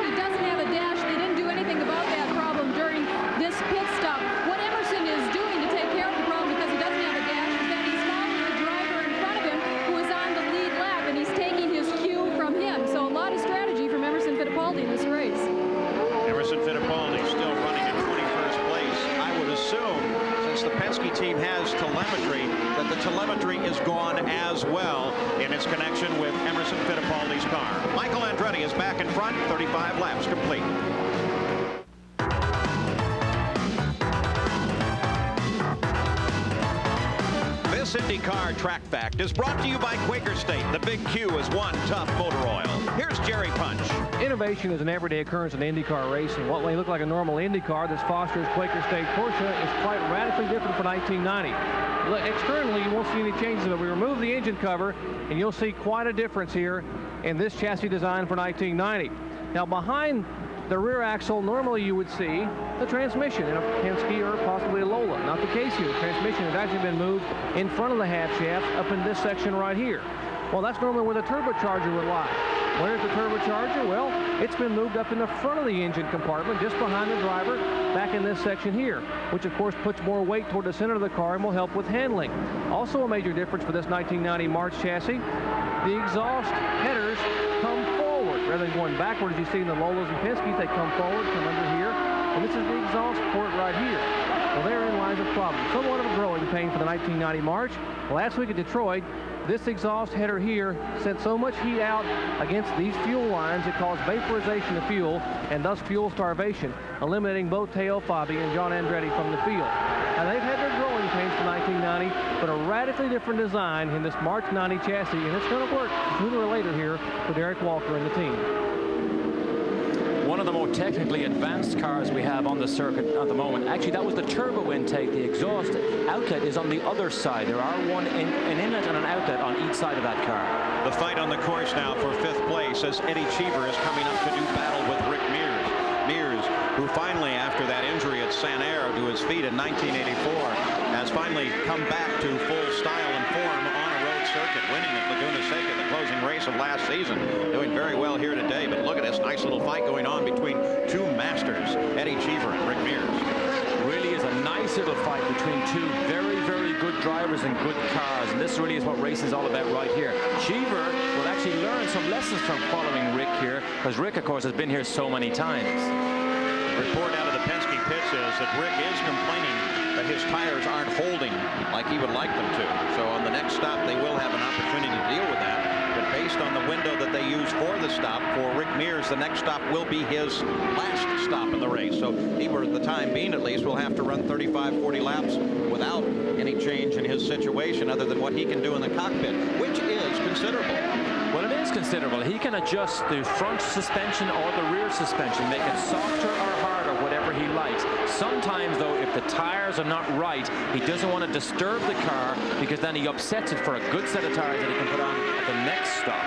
telemetry that the telemetry is gone as well in its connection with Emerson Fittipaldi's car. Michael Andretti is back in front, 35 laps complete. This IndyCar Track Fact is brought to you by Quaker State. The Big Q is one tough motor oil. Here's Jerry Punch. Innovation is an everyday occurrence in IndyCar racing. What may look like a normal IndyCar that's Foster's Quaker State Porsche is quite radically different from 1990. Externally, you won't see any changes, but we remove the engine cover, and you'll see quite a difference here in this chassis design for 1990. Now, behind the rear axle, normally you would see the transmission in a Penske or possibly a Lola. Not the case here. The transmission has actually been moved in front of the half shaft up in this section right here. Well, that's normally where the turbocharger would lie. Where's the turbocharger? Well, it's been moved up in the front of the engine compartment, just behind the driver, back in this section here, which of course puts more weight toward the center of the car and will help with handling. Also a major difference for this 1990 March chassis, the exhaust headers come forward. Rather than going backward, as you see in the Lolas and Penske's, they come forward, come under here, and this is the exhaust port right here. Well, therein lies a problem. Somewhat of a growing pain for the 1990 March. Last week at Detroit, this exhaust header here sent so much heat out against these fuel lines it caused vaporization of fuel and thus fuel starvation, eliminating both Teo Fabi and John Andretti from the field. Now they've had their growing pains for 1990, but a radically different design in this March 90 chassis, and it's going to work sooner or later here for Derek Walker and the team. One of the more technically advanced cars we have on the circuit at the moment. Actually, that was the turbo intake. The exhaust outlet is on the other side. There are an inlet and an outlet on each side of that car. The fight on the course now for 5th place as Eddie Cheever is coming up to do battle with Rick Mears. Mears, who finally, after that injury at San Air to his feet in 1984, has finally come back to full style and form on a road circuit, winning at Laguna Seca, the closing race of last season. Doing very well here today, but look at this nice little fight going on between two masters, Eddie Cheever and Rick Mears. Really is a nice little fight between two very, very good drivers and good cars, and this really is what racing is all about right here. Cheever will actually learn some lessons from following Rick here, because Rick, of course, has been here so many times. The report out of the Penske pits is that Rick is complaining that his tires aren't holding like he would like them to. So on the next stop, they will have an opportunity to deal with that. But based on the window that they use for the stop, for Rick Mears, the next stop will be his last stop in the race. So he, for the time being at least, will have to run 35, 40 laps without any change in his situation other than what he can do in the cockpit, which is considerable. Well, it is considerable. He can adjust the front suspension or the rear suspension, make it softer or harder, whatever he likes. Sometimes, though, if the tires are not right, he doesn't want to disturb the car because then he upsets it for a good set of tires that he can put on at the next stop.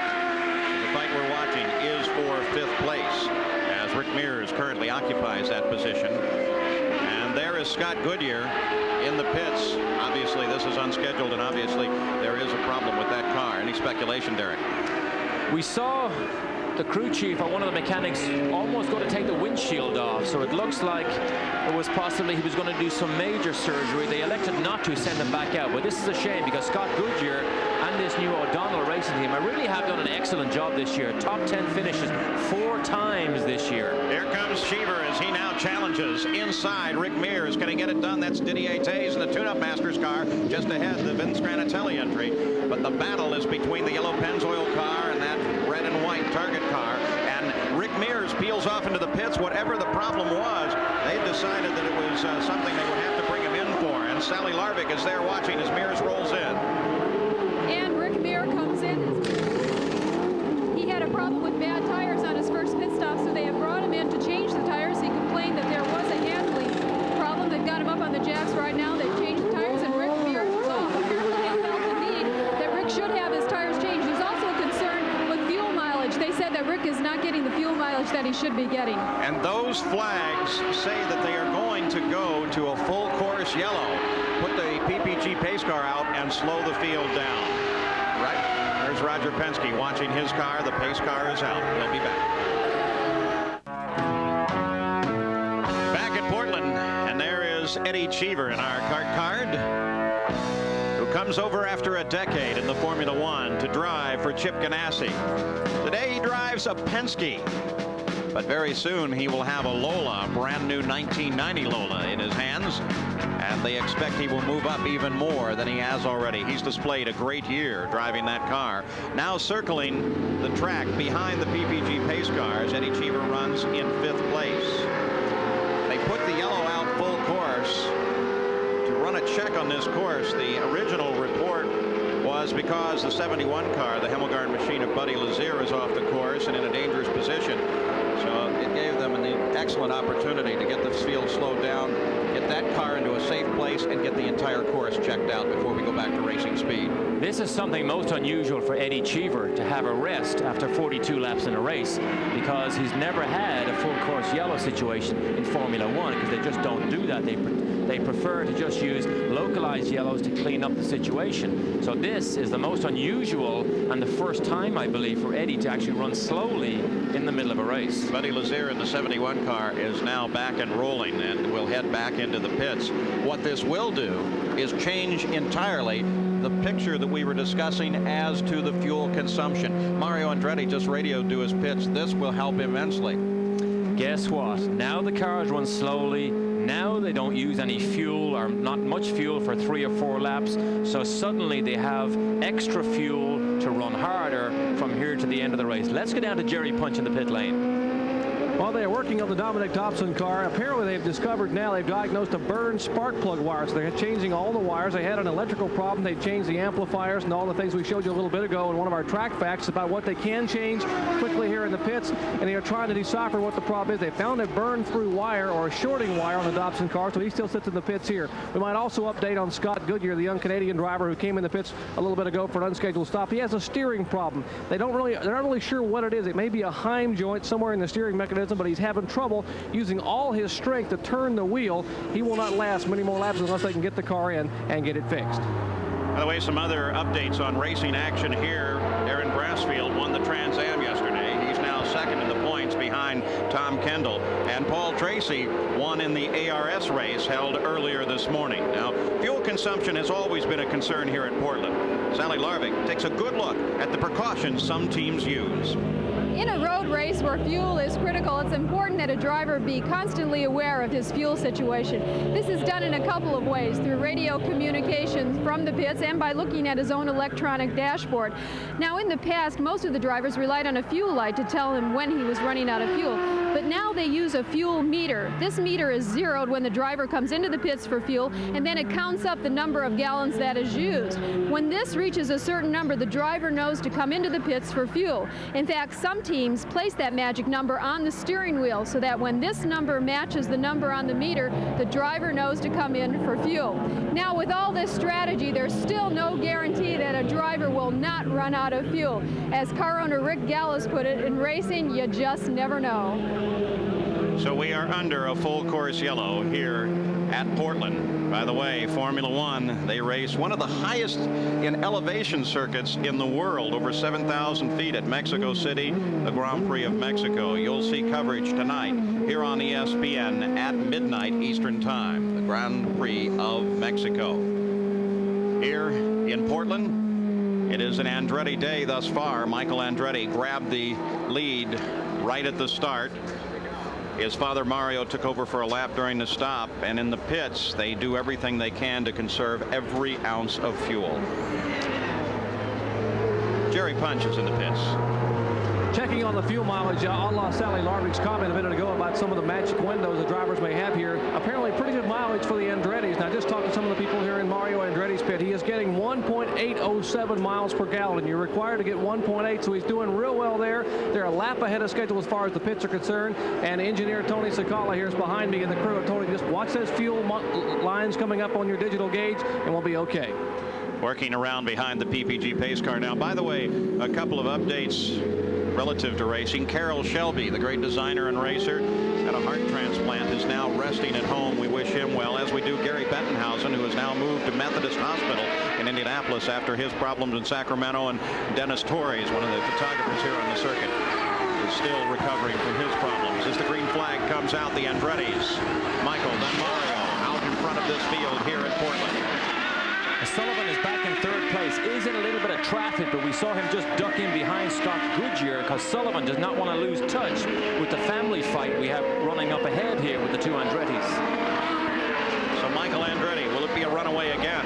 The fight we're watching is for 5th place as Rick Mears currently occupies that position. And there is Scott Goodyear in the pits. Obviously, this is unscheduled, and obviously there is a problem with that car. Any speculation, Derek? We saw the crew chief or one of the mechanics almost going to take the windshield off, so it looks like it was possibly he was going to do some major surgery. They elected not to send him back out, but this is a shame because Scott Goodyear and this new O'Donnell racing team really have done an excellent job this year. Top 10 finishes 4 times this year. Here comes Cheever as he now challenges inside Rick Mears. Can he get it done? That's Didier Tays in the Tune-Up Masters car just ahead, the Vince Granatelli entry. But the battle is between the yellow Pennzoil car and that red and white Target car. And Rick Mears peels off into the pits. Whatever the problem was, they decided that it was something they would have to bring him in for. And Sally Larvik is there watching as Mears rolls in. And Rick Mears comes in. He had a problem with bad tires on his first pit stop, so they have brought him in to change the tires. He complained that there was a handling problem. They've got him up on the jacks right now. They've changed the tires, and Rick Mears apparently has felt the need that Rick should have his tires changed. There's also a concern with fuel mileage. They said that Rick is not getting the fuel mileage that he should be getting. And those flags say that they are going to go to a full course yellow, put the PPG pace car out, and slow the field down. Right. There's Roger Penske watching his car. The pace car is out. He'll be back. Back at Portland, and there is Eddie Cheever in our cart card, who comes over after a decade in the Formula One to drive for Chip Ganassi. Today he drives a Penske, but very soon he will have a Lola, a brand new 1990 Lola in his hands, and they expect he will move up even more than he has already. He's displayed a great year driving that car. Now circling the track behind the PPG pace cars, Eddie Cheever runs in 5th place. They put the yellow out full course to run a check on this course. The original report was because the 71 car, the Hemmelgarn machine of Buddy Lazier, is off the course and in a dangerous position. So it gave them an excellent opportunity to get the field slowed down, get that car into a safe place, and get the entire course checked out before we go back to racing speed. This is something most unusual for Eddie Cheever, to have a rest after 42 laps in a race, because he's never had a full course yellow situation in Formula One, because they just don't do that. They prefer to just use localized yellows to clean up the situation. So this is the most unusual and the first time, I believe, for Eddie to actually run slowly in the middle of a race. Buddy Lazier in the 71 car is now back and rolling and will head back into the pits. What this will do is change entirely the picture that we were discussing as to the fuel consumption. Mario Andretti just radioed to his pits. This will help immensely. Guess what? Now the cars run slowly. Now they don't use any fuel, or not much fuel, for 3 or 4 laps. So suddenly they have extra fuel to run harder from here to the end of the race. Let's go down to Jerry Punch in the pit lane. While they are working on the Dominic Dobson car, apparently they've discovered now, they've diagnosed a burned spark plug wire. So they're changing all the wires. They had an electrical problem. They changed the amplifiers and all the things we showed you a little bit ago in one of our track facts about what they can change quickly here in the pits. And they are trying to decipher what the problem is. They found a burn through wire, or a shorting wire, on the Dobson car, so he still sits in the pits here. We might also update on Scott Goodyear, the young Canadian driver who came in the pits a little bit ago for an unscheduled stop. He has a steering problem. They're not really sure what it is. It may be a Heim joint somewhere in the steering mechanism, but he's having trouble using all his strength to turn the wheel. He will not last many more laps unless they can get the car in and get it fixed. By the way, some other updates on racing action here. Aaron Brassfield won the Trans Am yesterday. He's now second in the points behind Tom Kendall. And Paul Tracy won in the ARS race held earlier this morning. Now, fuel consumption has always been a concern here at Portland. Sally Larvik takes a good look at the precautions some teams use. In a road race where fuel is critical, it's important that a driver be constantly aware of his fuel situation. This is done in a couple of ways, through radio communications from the pits and by looking at his own electronic dashboard. Now, in the past, most of the drivers relied on a fuel light to tell him when he was running out of fuel. But now they use a fuel meter. This meter is zeroed when the driver comes into the pits for fuel, and then it counts up the number of gallons that is used. When this reaches a certain number, the driver knows to come into the pits for fuel. In fact, some teams place that magic number on the steering wheel so that when this number matches the number on the meter, the driver knows to come in for fuel. Now, with all this strategy, there's still no guarantee that a driver will not run out of fuel. As car owner Rick Gallis put it, in racing, you just never know. So we are under a full course yellow here at Portland. By the way, Formula One, they race one of the highest in elevation circuits in the world, over 7,000 feet at Mexico City, the Grand Prix of Mexico. You'll see coverage tonight here on ESPN at midnight Eastern Time, the Grand Prix of Mexico. Here in Portland, it is an Andretti day thus far. Michael Andretti grabbed the lead right at the start. His father Mario took over for a lap during the stop, and in the pits they do everything they can to conserve every ounce of fuel. Jerry Punch is in the pits. Checking on the fuel mileage, a la Sally Larvik's comment a minute ago about some of the magic windows the drivers may have here. Apparently pretty good mileage for the Andrettis. Now, just talk to some of the people here in Mario Andretti's pit. He is getting 1.807 miles per gallon. You're required to get 1.8, so he's doing real well there. They're a lap ahead of schedule as far as the pits are concerned. And engineer Tony Sakala here is behind me, and the crew have told him, just watch those fuel lines coming up on your digital gauge, and we'll be okay. Working around behind the PPG pace car now. By the way, a couple of updates relative to racing. Carroll Shelby, the great designer and racer, had a heart transplant, is now resting at home. We wish him well, as we do Gary Bettenhausen, who has now moved to Methodist Hospital in Indianapolis after his problems in Sacramento. And Dennis Torres, one of the photographers here on the circuit, is still recovering from his problems. As the green flag comes out, the Andrettis, Michael, then Mario, out in front of this field here at Portland. Sullivan is back in third place. Is in a little bit of traffic, but we saw him just duck in behind Scott Goodyear because Sullivan does not want to lose touch with the family fight we have running up ahead here with the two Andrettis. So from Michael Andretti. Will it be a runaway again?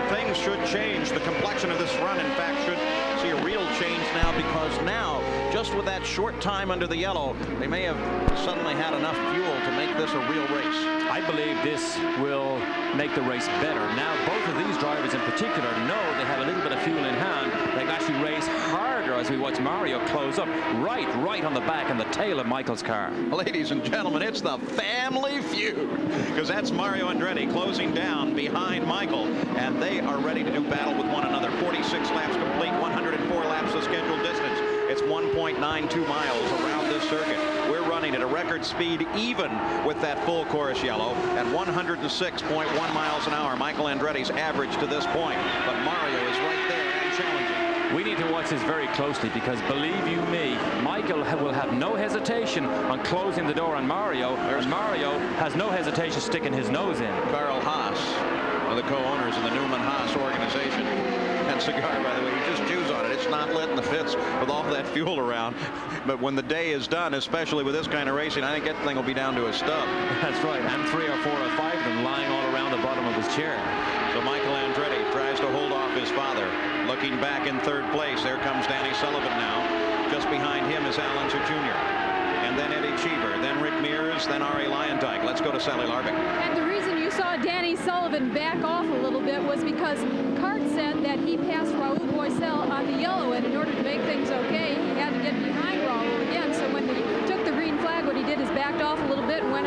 Things should change. The complexion of this run, in fact, should see a real change now, because now, just with that short time under the yellow, they may have suddenly had enough fuel to make this a real race. I believe this will make the race better. Now, both of these drivers in particular know they have a little bit of fuel in hand. They can actually race harder as we watch Mario close up right on the back and the tail of Michael's car. Ladies and gentlemen, it's the family feud, because that's Mario Andretti closing down behind Michael, and they are ready to do battle with one another. 46 laps complete, 104 laps the scheduled distance. It's 1.92 miles around this circuit. We're running at a record speed, even with that full chorus yellow, at 106.1 miles an hour. Michael Andretti's average to this point, but Mario is right there and challenging. We need to watch this very closely, because believe you me, Michael will have no hesitation on closing the door on Mario, whereas Mario has no hesitation sticking his nose in. Carl Haas, one of the co-owners of the Newman Haas organization. And cigar, by the way, you just chews on it. It's not lit in the fits with all that fuel around. But when the day is done, especially with this kind of racing, I think that thing will be down to a stub. That's right, and 3 or 4 or 5 of them lying all around the bottom of his chair. So Michael Andretti tries to hold off his father. Looking back in third place, there comes Danny Sullivan now. Just behind him is Al Unser Jr. And then Eddie Cheever, then Rick Mears, then Arie Luyendyk. Let's go to Sally Larbick. And the reason you saw Danny Sullivan back off a little bit was because Cart said that he passed Raul Boesel on the yellow, and in order to make things okay, he had to get behind Raul again. So when he took the green flag, what he did is backed off a little bit and went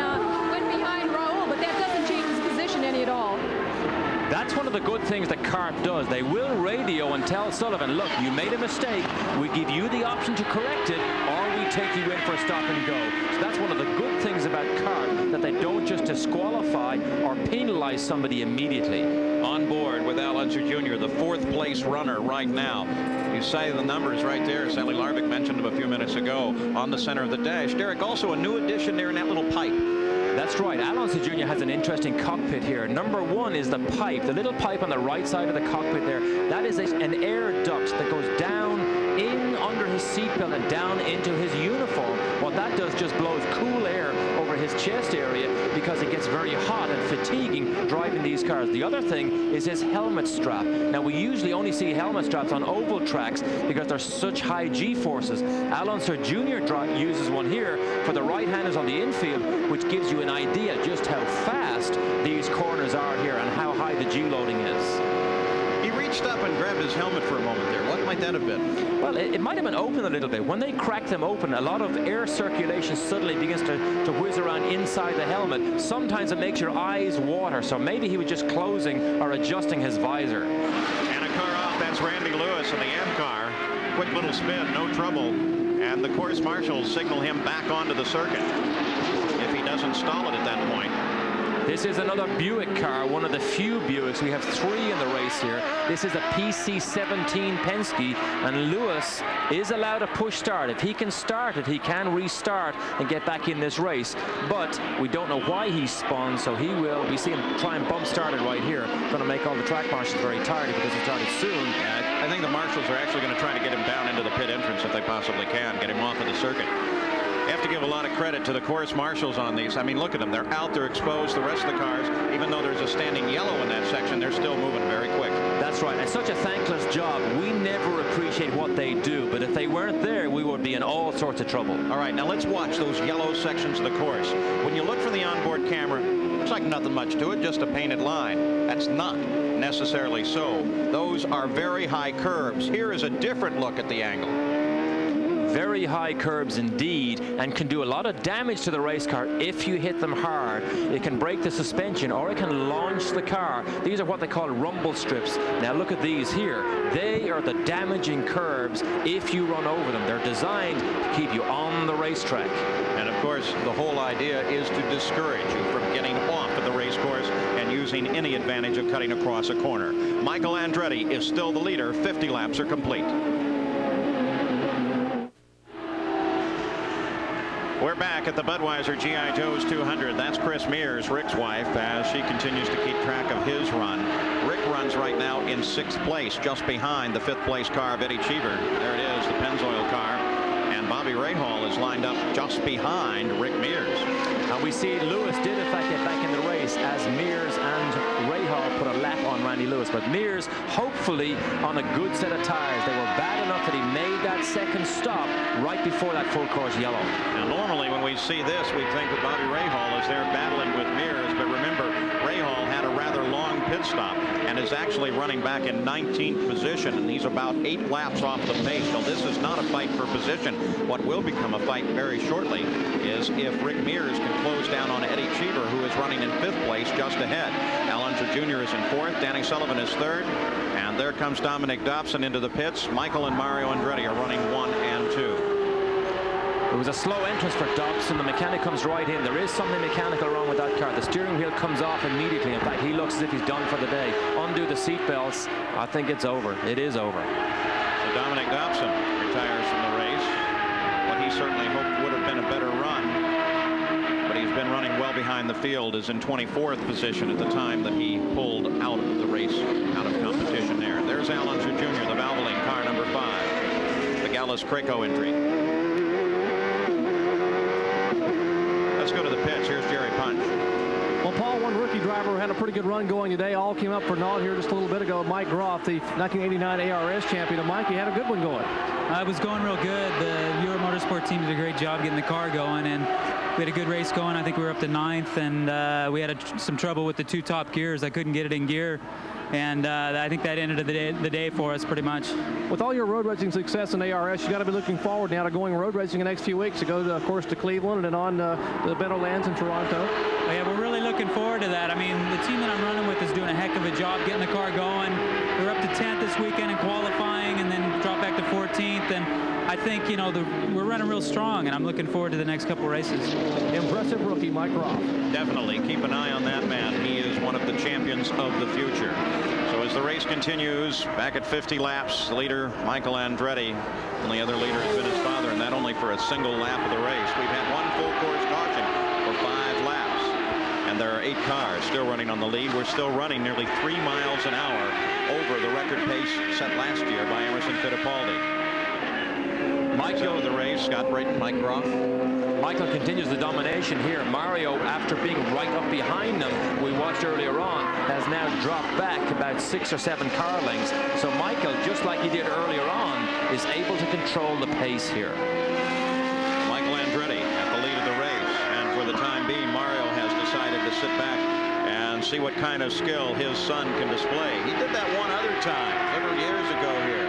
behind Raul, but that doesn't change his position any at all. That's one of the good things that CART does. They will radio and tell Sullivan, look, you made a mistake. We give you the option to correct it, or we take you in for a stop and go. So that's one of the good things about CART, that they don't just disqualify or penalize somebody immediately. On board with Al Unser Jr., the 4th place runner right now. You say the numbers right there. Sally Larbick mentioned them a few minutes ago on the center of the dash. Derek, also a new addition there in that little pipe. That's right. Al Unser Jr. has an interesting cockpit here. Number 1 is the pipe, the little pipe on the right side of the cockpit there. That is an air duct that goes down in under his seatbelt and down into his uniform. What that does just blows cool air over his chest area, because it gets very hot and fatiguing driving these cars. The other thing is his helmet strap. Now, we usually only see helmet straps on oval tracks because there's such high G-forces. Al Unser Jr. uses one here for the right-handers on the infield, which gives you an idea just how fast these corners are here and how high the G-loading is. He reached up and grabbed his helmet for a moment there. What might that have been? Well, it might have been open a little bit. When they crack them open, a lot of air circulation suddenly begins to whiz around inside the helmet. Sometimes it makes your eyes water, so maybe he was just closing or adjusting his visor. And a car off, that's Randy Lewis in the M car. Quick little spin, no trouble. And the course marshals signal him back onto the circuit if he doesn't stall it at that point. This is another Buick car, one of the few Buicks. We have 3 in the race here. This is a PC-17 Penske, and Lewis is allowed a push start. If he can start it, he can restart and get back in this race. But we don't know why he spun, so he will. We see him try and bump start it right here. Going to make all the track marshals very tired if he doesn't start it soon. I think the marshals are actually going to try to get him down into the pit entrance if they possibly can, get him off of the circuit. You have to give a lot of credit to the course marshals on these. I mean, look at them. They're out there exposed. The rest of the cars, even though there's a standing yellow in that section, they're still moving very quick. That's right. It's such a thankless job. We never appreciate what they do, but if they weren't there, we would be in all sorts of trouble. All right, now let's watch those yellow sections of the course. When you look from the onboard camera, looks like nothing much to it, just a painted line. That's not necessarily so. Those are very high curbs. Here is a different look at the angle. Very high curbs indeed, and can do a lot of damage to the race car if you hit them hard. It can break the suspension, or it can launch the car. These are what they call rumble strips. Now look at these here. They are the damaging curbs if you run over them. They're designed to keep you on the racetrack. And of course, the whole idea is to discourage you from getting off of the race course and using any advantage of cutting across a corner. Michael Andretti is still the leader. 50 laps are complete. We're back at the Budweiser G.I. Joe's 200. That's Chris Mears, Rick's wife, as she continues to keep track of his run. Rick runs right now in 6th place, just behind the 5th place car of Eddie Cheever. There it is, the Pennzoil car. And Bobby Rahal is lined up just behind Rick Mears. And we see Lewis did in fact get back in the race as Mears and Rahal put a lap on Randy Lewis. But Mears hopefully on a good set of tires. They were bad enough that he made that second stop right before that full course yellow. Now normally when we see this we think that Bobby Rahal is there battling with Mears, but remember Rahal had a rather long pit stop and is actually running back in 19th position, and he's about 8 laps off the pace. So this is not a fight for position. What will become a fight very shortly is if Rick Mears can close down on Eddie Cheever, who is running in 5th place just ahead. Al Unser Jr. is in 4th. Danny Sullivan is 3rd. And there comes Dominic Dobson into the pits. Michael and Mario Andretti are running 1 and 2. It was a slow entrance for Dobson. The mechanic comes right in. There is something mechanical wrong with that car. The steering wheel comes off immediately. In fact, he looks as if he's done for the day. Undo the seat belts. I think it's over. It is over. So Dominic Dobson retires from the race. What he certainly hoped would have been a better run, but he's been running well behind the field, is in 24th position at the time that he pulled out of the race, out of competition there. There's Al Unser Jr., the Valvoline car number 5. The Gallus Craco injury. Let's go to the pits. Here's Jerry Punch. Well, Paul, one rookie driver who had a pretty good run going today. All came up for naught here just a little bit ago. Mike Groff, the 1989 ARS champion. And Mike, you had a good one going. It was going real good. The Euro Motorsport team did a great job getting the car going, and we had a good race going. I think we were up to 9th, and we had some trouble with the 2 top gears. I couldn't get it in gear, and I think that ended the day for us pretty much. With all your road racing success in ARS, you got to be looking forward now to going road racing in the next few weeks. To go, of course, to Cleveland and then on the Meadowlands in Toronto. Yeah, we're really looking forward to that. I mean, the team that I'm running with is doing a heck of a job getting the car going. We were up to 10th this weekend in qualifying, and then dropped back to 14th. And I think, you know, we're running real strong, and I'm looking forward to the next couple races. Impressive rookie, Mike Groff. Definitely keep an eye on that man. He is one of the champions of the future. So as the race continues, back at 50 laps, the leader, Michael Andretti. Only other leader has been his father, and that only for a single lap of the race. We've had one full course caution for 5 laps. And there are 8 cars still running on the lead. We're still running nearly 3 miles an hour over the record pace set last year by Emerson Fittipaldi. Michael of the race, Scott Brayton, Mike Groff. Michael continues the domination here. Mario, after being right up behind them, we watched earlier on, has now dropped back about 6 or 7 car lengths. So Michael, just like he did earlier on, is able to control the pace here. Michael Andretti at the lead of the race, and for the time being, Mario has decided to sit back and see what kind of skill his son can display. He did that one other time several years ago here,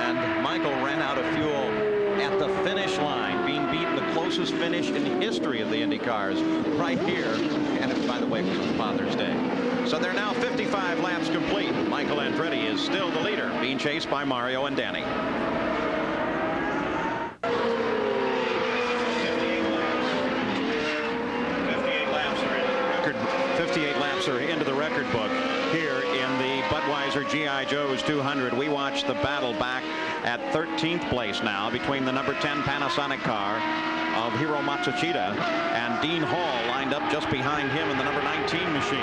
and Michael ran out of fuel at the finish line, being beaten the closest finish in the history of the Indy cars right here, and it, by the way, was on Father's Day. So they're now 55 laps complete. Michael Andretti is still the leader, being chased by Mario and Danny. 58 laps are into the record book here in the Budweiser G.I. Joe's 200. We watch the battle back at 13th place now between the number 10 Panasonic car of Hiro Matsushita and Dean Hall lined up just behind him in the number 19 machine.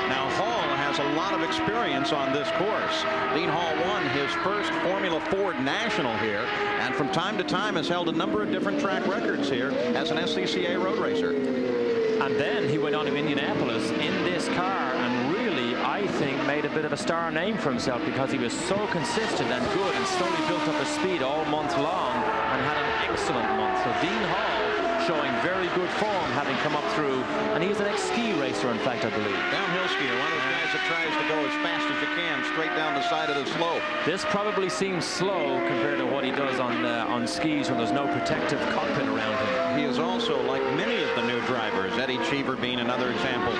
Now Hall has a lot of experience on this course. Dean Hall won his first Formula Ford National here, and from time to time has held a number of different track records here as an SCCA road racer. And then he went on to Indianapolis in this car and really, I think, made a bit of a star name for himself because he was so consistent and good and slowly built up his speed all month long and had an excellent month. So Dean Hall showing very good form, having come up through, and he's an ex-ski racer, in fact, I believe. Downhill skier, one of those guys that tries to go as fast as you can straight down the side of the slope. This probably seems slow compared to what he does on skis when there's no protective cockpit around him. He is also, like many of the new drivers, Eddie Cheever being another example,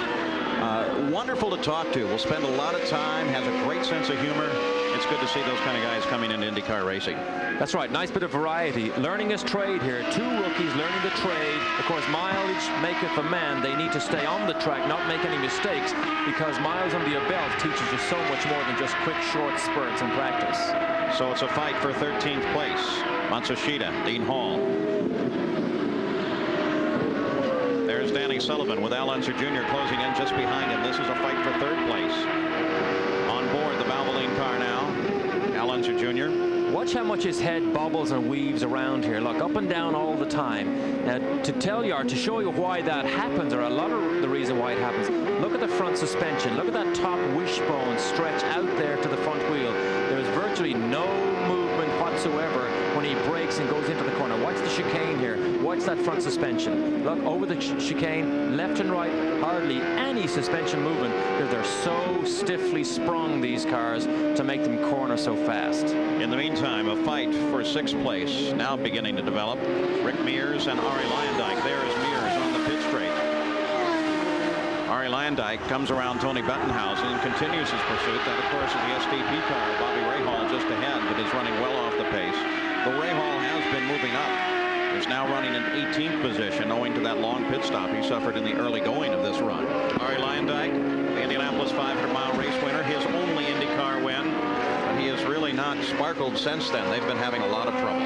wonderful to talk to. Will spend a lot of time, has a great sense of humor. It's good to see those kind of guys coming into IndyCar racing. That's right, nice bit of variety. Learning his trade here. 2 rookies learning the trade. Of course, mileage maketh a man. They need to stay on the track, not make any mistakes, because miles under your belt teaches you so much more than just quick, short spurts in practice. So it's a fight for 13th place. Matsushita, Dean Hall. There's Danny Sullivan with Al Unser Jr. closing in just behind him. This is a fight for 3rd place. On board the Valvoline car now, Al Unser Jr. Watch how much his head bobbles and weaves around here. Look, up and down all the time. Now, to tell you or to show you why that happens, or a lot of the reason why it happens, look at the front suspension. Look at that top wishbone stretch out there to the front wheel. There's virtually no movement whatsoever when he brakes and goes into the corner. Watch the chicane here. Watch that front suspension. Look over the chicane, left and right, hardly any suspension movement. They're so stiffly sprung, these cars, to make them corner so fast. In the meantime, a fight for 6th place now beginning to develop. Rick Mears and Arie Luyendyk. There is Mears on the pit straight. Arie Luyendyk comes around Tony Bettenhausen and continues his pursuit. That, of course, is the SDP car. Bobby Rahal just ahead, but is running well off the pace. But Rahal has been moving up. He's now running in 18th position owing to that long pit stop he suffered in the early going of this run. Arie Luyendyk, the Indianapolis 500-mile race winner, his only IndyCar win. But he has really not sparkled since then. They've been having a lot of trouble.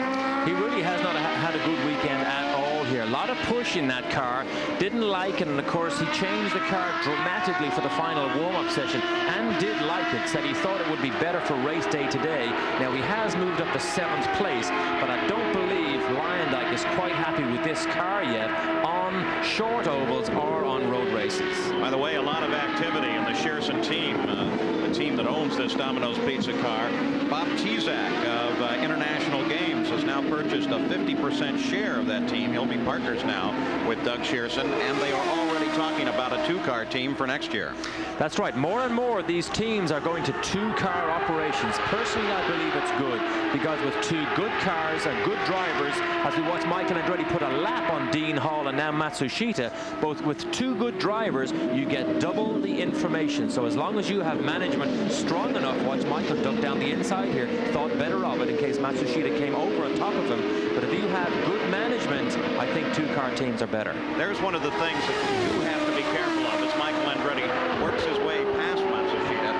He really has not had a good weekend at all here. A lot of push in that car. Didn't like it, and of course he changed the car dramatically for the final warm-up session and did like it. Said he thought it would be better for race day today. Now he has moved up to 7th place, but I don't believe Luyendyk is quite happy with this car yet on short ovals or on road races. By the way, a lot of activity in the Shearson team, the team that owns this Domino's Pizza car. Bob Tezak of International Games has now purchased a 50% share of that team. He'll be partners now with Doug Shearson, and they are already talking about a 2-car team for next year. That's right. More and more of these teams are going to 2-car operations. Personally, I believe it's good, because with 2 good cars and good drivers, as we watch Michael Andretti put a lap on Dean Hall and now Matsushita, both with 2 good drivers, you get double the information. So as long as you have management strong enough, watch Michael duck down the inside here, thought better of it in case Matsushita came over on top of him. But if you have good management, I think 2-car teams are better. There's one of the things that you do have to be careful of as Michael Andretti works his way past Matsushita.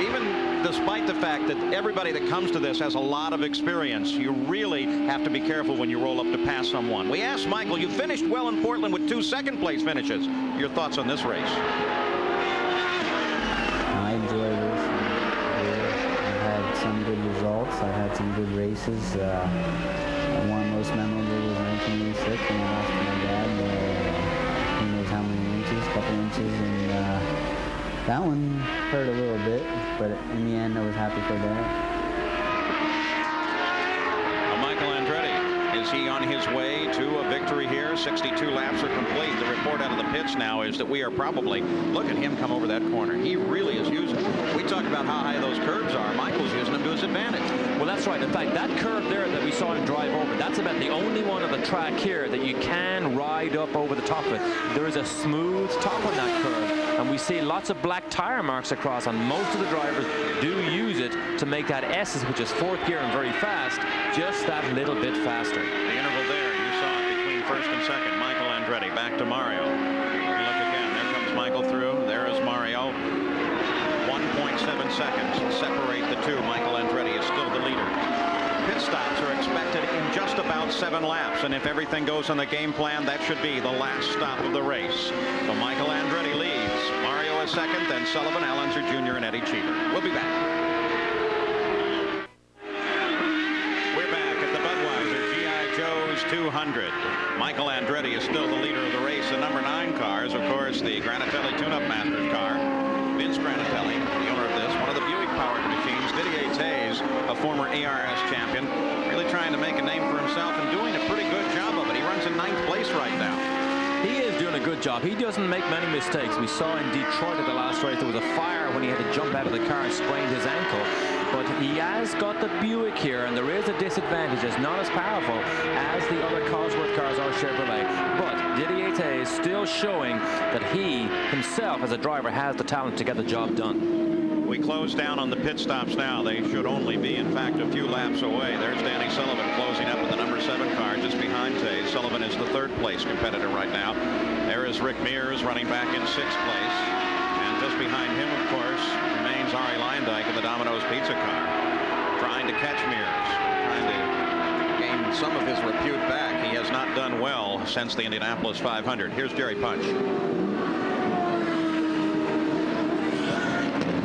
Even despite the fact that everybody that comes to this has a lot of experience, you really have to be careful when you roll up to pass someone. We asked Michael, you finished well in Portland with 2 second-place finishes. Your thoughts on this race? I enjoy racing here. I've had some good results. I've had some good races. One most memorable was 1986 when I lost to my dad. Who knows how many inches, couple inches, and that one hurt a little bit, but in the end I was happy for that. Michael Andretti, is he on his way to a victory here? 62 laps are complete. The report out of the pits now is that we are probably, look at him come over that corner. He really is using it. We talk about how high those curves are. Michael's using them to his advantage. Well, that's right. In fact, that curve there that we saw him drive over, that's about the only one of the track here that you can ride up over the top of it. There is a smooth top on that curve, and we see lots of black tire marks across, and most of the drivers do use it to make that S, which is 4th gear and very fast, just that little bit faster. The interval there, you saw it between 1st and 2nd. Michael Andretti back to Mario. Look again. There comes Michael through. There is Mario. 1.7 seconds separate the two. Michael Andretti is still the leader. Pit stops are expected in just about 7 laps, and if everything goes on the game plan, that should be the last stop of the race. So Michael Andretti leads. Mario is 2nd, then Sullivan, Alonso Jr., and Eddie Cheever. We'll be back. We're back at the Budweiser G.I. Joe's 200. Michael Andretti is still the leader of the race. The number 9 car is, of course, the Granatelli Tune-Up Masters car. Vince Granatelli, the owner of this, one of the Buick-powered machines. Didier Tays, a former ARS champion, really trying to make a name for himself and doing a pretty good job of it. He runs in 9th place right now. He is doing a good job. He doesn't make many mistakes. We saw in Detroit at the last race, there was a fire when he had to jump out of the car and sprained his ankle. But he has got the Buick here, and there is a disadvantage. It's not as powerful as the other Cosworth cars or Chevrolet. But Didier Tay is still showing that he himself, as a driver, has the talent to get the job done. We close down on the pit stops now. They should only be, in fact, a few laps away. There's Danny Sullivan closing up with the number 7 car just behind Tay. Sullivan is the 3rd place competitor right now. There is Rick Mears running back in 6th place. And just behind him, of course, remains Arie Luyendyk in the Domino's Pizza car, trying to catch Mears, trying to gain some of his repute back. He has not done well since the Indianapolis 500. Here's Jerry Punch.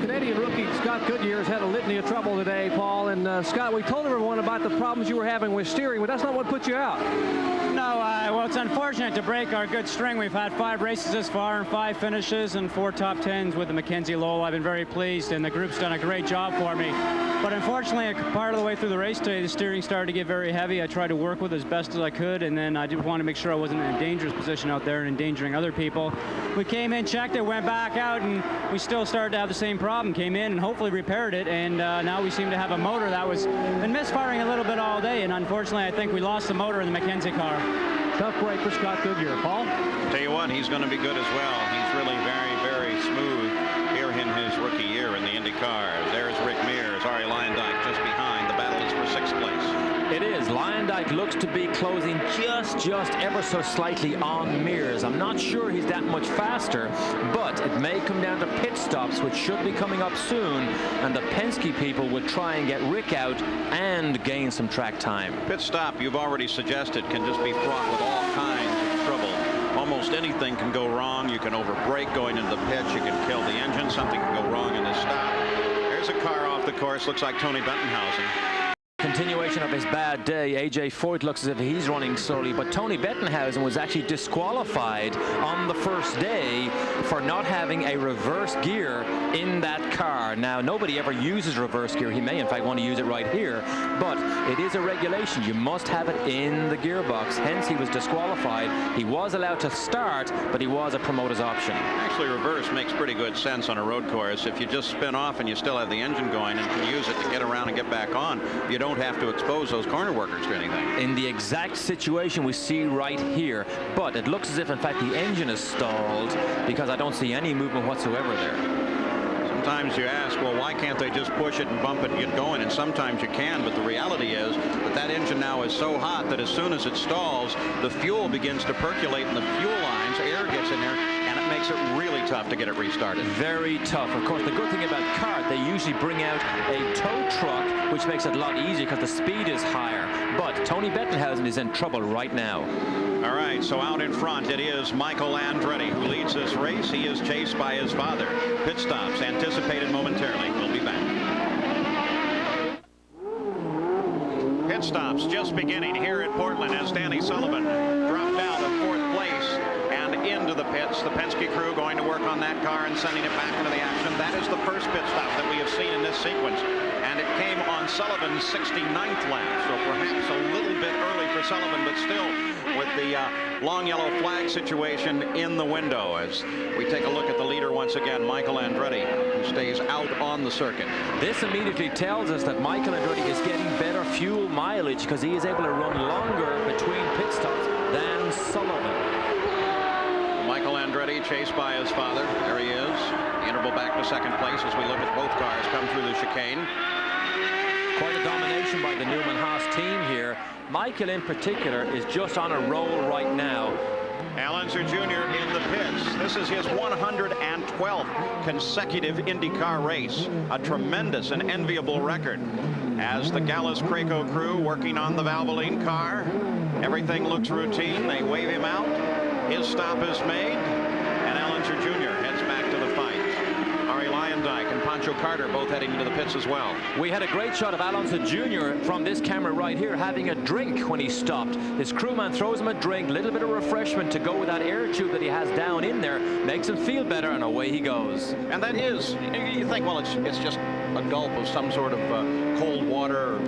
Canadian rookie Scott Goodyear's had a litany of trouble today, Paul. And Scott, we told everyone about the problems you were having with steering, but that's not what put you out. No, well, it's unfortunate to break our good string. We've had 5 races this far and 5 finishes and 4 top 10s with the Mackenzie Lowell. I've been very pleased, and the group's done a great job for me. But unfortunately, part of the way through the race today, the steering started to get very heavy. I tried to work with it as best as I could, and then I did want to make sure I wasn't in a dangerous position out there and endangering other people. We came in, checked it, went back out, and we still started to have the same problem. Came in and hopefully repaired it, and now we seem to have a motor that was been misfiring a little bit all day, and unfortunately, I think we lost the motor in the Mackenzie car. Tough break for Scott Goodyear. Paul? Tell you what, he's going to be good as well. He's really very, very smooth here in his rookie year in the Indy cars. There's Rick Mears, Arie Luyendyk just behind. The battle is for 6th place. It is. Luyendyk looks to be closing just ever so slightly on Mears. I'm not sure he's that much faster, but it may come down to pit stops, which should be coming up soon, and the Penske people would try and get Rick out and gain some track time. Pit stop, you've already suggested, can just be fraught with all kinds of trouble. Almost anything can go wrong. You can overbrake going into the pit. You can kill the engine. Something can go wrong in the stop. There's a car off the course. Looks like Tony Bettenhausen. Continuation of his bad day. A.J. Foyt looks as if he's running slowly, but Tony Bettenhausen was actually disqualified on the first day for not having a reverse gear in that car. Now, nobody ever uses reverse gear. He may, in fact, want to use it right here, but it is a regulation. You must have it in the gearbox. Hence, he was disqualified. He was allowed to start, but he was a promoter's option. Actually, reverse makes pretty good sense on a road course. If you just spin off and you still have the engine going and can use it to get around and get back on, you don't have to expose those corner workers to anything. In the exact situation we see right here, but it looks as if, in fact, the engine is stalled because I don't see any movement whatsoever there. Sometimes you ask, well, why can't they just push it and bump it and get going? And sometimes you can, but the reality is that engine now is so hot that as soon as it stalls, the fuel begins to percolate in the fuel lines, air gets in there, and it makes it really tough to get it restarted. Very tough. Of course, the good thing about CART, they usually bring out a tow truck, which makes it a lot easier because the speed is higher. But Tony Bettenhausen is in trouble right now. All right, so out in front it is Michael Andretti who leads this race. He is chased by his father. Pit stops anticipated momentarily. We'll be back. Pit stops just beginning here at Portland as Danny Sullivan dropped out of 4th place and into the pits. The Penske crew going to work on that car and sending it back into the action. That is the first pit stop that we have seen in this sequence, and it came on Sullivan's 69th lap, so perhaps a little bit early for Sullivan, but still with the long yellow flag situation in the window. As we take a look at the leader once again, Michael Andretti, who stays out on the circuit. This immediately tells us that Michael Andretti is getting better fuel mileage because he is able to run longer between pit stops than Sullivan. Michael Andretti chased by his father. There he is. Interval back to 2nd place as we look at both cars come through the chicane. Quite a domination by the Newman Haas team here. Michael in particular is just on a roll right now. Al Unser Jr. in the pits. This is his 112th consecutive IndyCar race. A tremendous and enviable record. As the Gallus Craco crew working on the Valvoline car, everything looks routine. They wave him out. His stop is made, and Al Unser Jr. heads back to the fight. Arie Luyendyk and Pancho Carter both heading into the pits as well. We had a great shot of Al Unser Jr. from this camera right here having a drink when he stopped. His crewman throws him a drink, a little bit of refreshment to go with that air tube that he has down in there, makes him feel better, and away he goes. And that is, you think, well, it's just a gulp of some sort of cold water.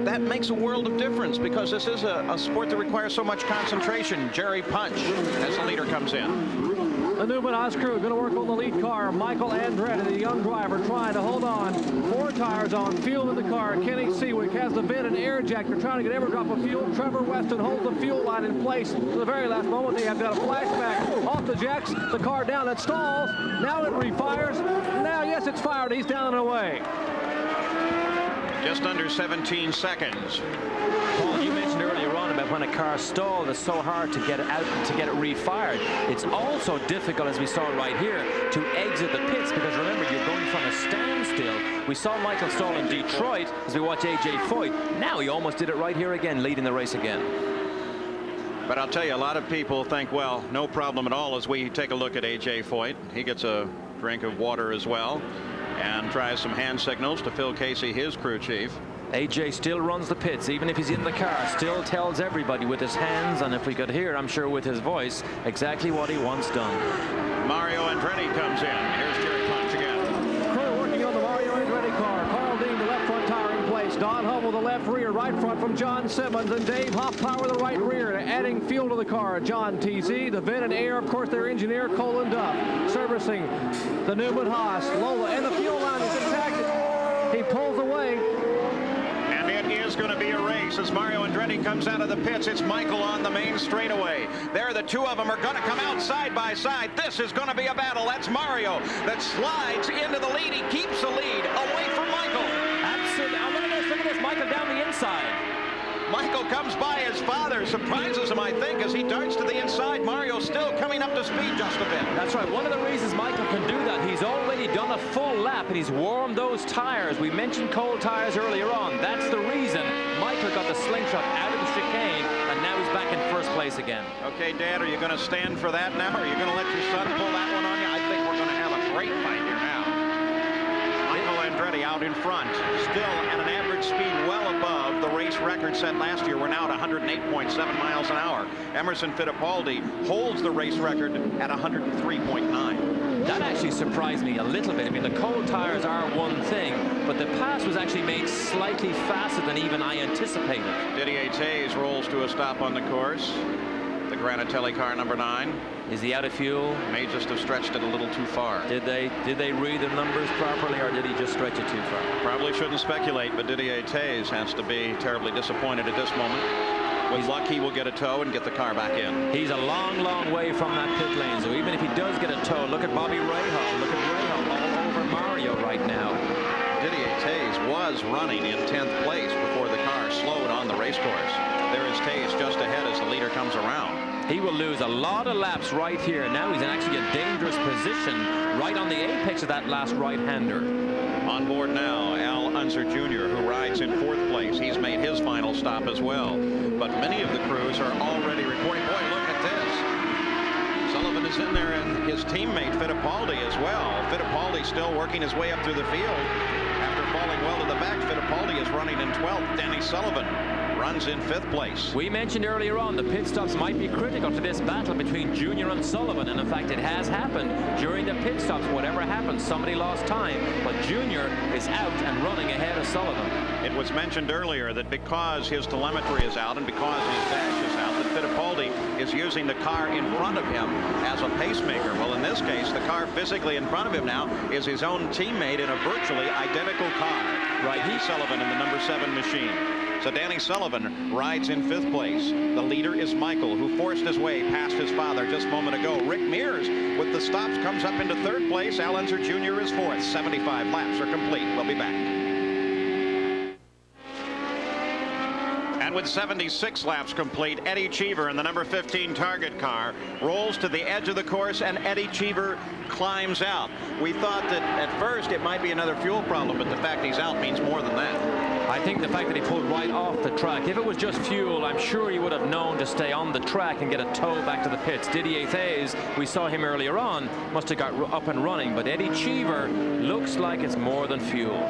That makes a world of difference because this is a sport that requires so much concentration. Jerry Punch as the leader comes in. The Newman Haas crew going to work on the lead car. Michael Andretti, the young driver, trying to hold on. 4 tires on, fuel in the car. Kenny Seawick has the bin and air ejector, trying to get every drop of fuel. Trevor Weston holds the fuel line in place to the very last moment. They have got a flashback off the jacks. The car down, it stalls. Now it refires. Now, yes, it's fired. He's down and away. Just under 17 seconds. Paul, you mentioned earlier on about when a car stalled, it's so hard to get it out, to get it refired. It's also difficult, as we saw right here, to exit the pits because remember, you're going from a standstill. We saw Michael stall in Detroit as we watch A.J. Foyt. Now he almost did it right here again, leading the race again. But I'll tell you, a lot of people think, well, no problem at all as we take a look at A.J. Foyt. He gets a drink of water as well. and tries some hand signals to Phil Casey, his crew chief. AJ still runs the pits, even if he's in the car, still tells everybody with his hands, and if we could hear, I'm sure with his voice, exactly what he wants done. Mario Andretti comes in. Here's Jerry Punch again. Crew working on the Mario Andretti car. Carl Dean, the left front tire in place. Don Hummel, the left rear. Right front from John Simmons. And Dave Hoffpower, the right rear. Adding fuel to the car. John TZ, the vent and air. Of course, their engineer, Colin Duff. Servicing the Newman Haas. Lola, and the fuel line is intact. He pulls away. Is going to be a race as Mario Andretti comes out of the pits. It's Michael on the main straightaway. There, the two of them are going to come out side by side. This is going to be a battle. That's Mario that slides into the lead. He keeps the lead away from Michael. Absolutely. Oh, look at this. Michael down the inside. Michael comes by his father, surprises him, I think, as he darts to the inside. Mario still coming up to speed just a bit. That's right. One of the reasons Michael can do that, he's already done a full lap and he's warmed those tires. We mentioned cold tires earlier on. That's the reason Michael got the slingshot out of the chicane, and now he's back in first place again. Okay, Dad, are you going to stand for that now? Are you going to let your son pull that one on you? I think we're going to have a great fight here now. Michael Andretti out in front, still at an average speed well above the race record set last year. We're now at 108.7 miles an hour. Emerson Fittipaldi holds the race record at 103.9. That actually surprised me a little bit. I mean, the cold tires are one thing, but the pass was actually made slightly faster than even I anticipated. Didier Tays rolls to a stop on the course. The Granatelli car, number 9. Is he out of fuel? May just have stretched it a little too far. Did they read the numbers properly, or did he just stretch it too far? Probably shouldn't speculate, but Didier Tays has to be terribly disappointed at this moment. With luck, he will get a tow and get the car back in. He's a long, long way from that pit lane, so even if he does get a tow, look at Bobby Rahal. Look at Rahal all over Mario right now. Didier Tays was running in 10th place before the car slowed on the race course. There is Tays just ahead as the leader comes around. He will lose a lot of laps right here. Now he's in actually a dangerous position right on the apex of that last right-hander. On board now, Al Unser Jr., who rides in 4th place. He's made his final stop as well. But many of the crews are already reporting. Boy, look at this. Sullivan is in there, and his teammate Fittipaldi as well. Fittipaldi still working his way up through the field. After falling well to the back, Fittipaldi is running in 12th. Danny Sullivan runs in 5th place. We mentioned earlier on the pit stops might be critical to this battle between Junior and Sullivan, and in fact it has happened during the pit stops. Whatever happens, somebody lost time, but Junior is out and running ahead of Sullivan. It was mentioned earlier that because his telemetry is out and because his dash is out, that Fittipaldi is using the car in front of him as a pacemaker. Well, in this case, the car physically in front of him now is his own teammate in a virtually identical car. Right. Danny Sullivan in the number 7 machine. So Danny Sullivan rides in 5th place. The leader is Michael, who forced his way past his father just a moment ago. Rick Mears, with the stops, comes up into 3rd place. Al Unser Jr. is 4th. 75 laps are complete. We'll be back. And with 76 laps complete, Eddie Cheever in the number 15 Target car rolls to the edge of the course, and Eddie Cheever climbs out. We thought that at first it might be another fuel problem, but the fact he's out means more than that. I think the fact that he pulled right off the track, if it was just fuel, I'm sure he would have known to stay on the track and get a tow back to the pits. Didier Tays, we saw him earlier on, must have got up and running, but Eddie Cheever looks like it's more than fuel.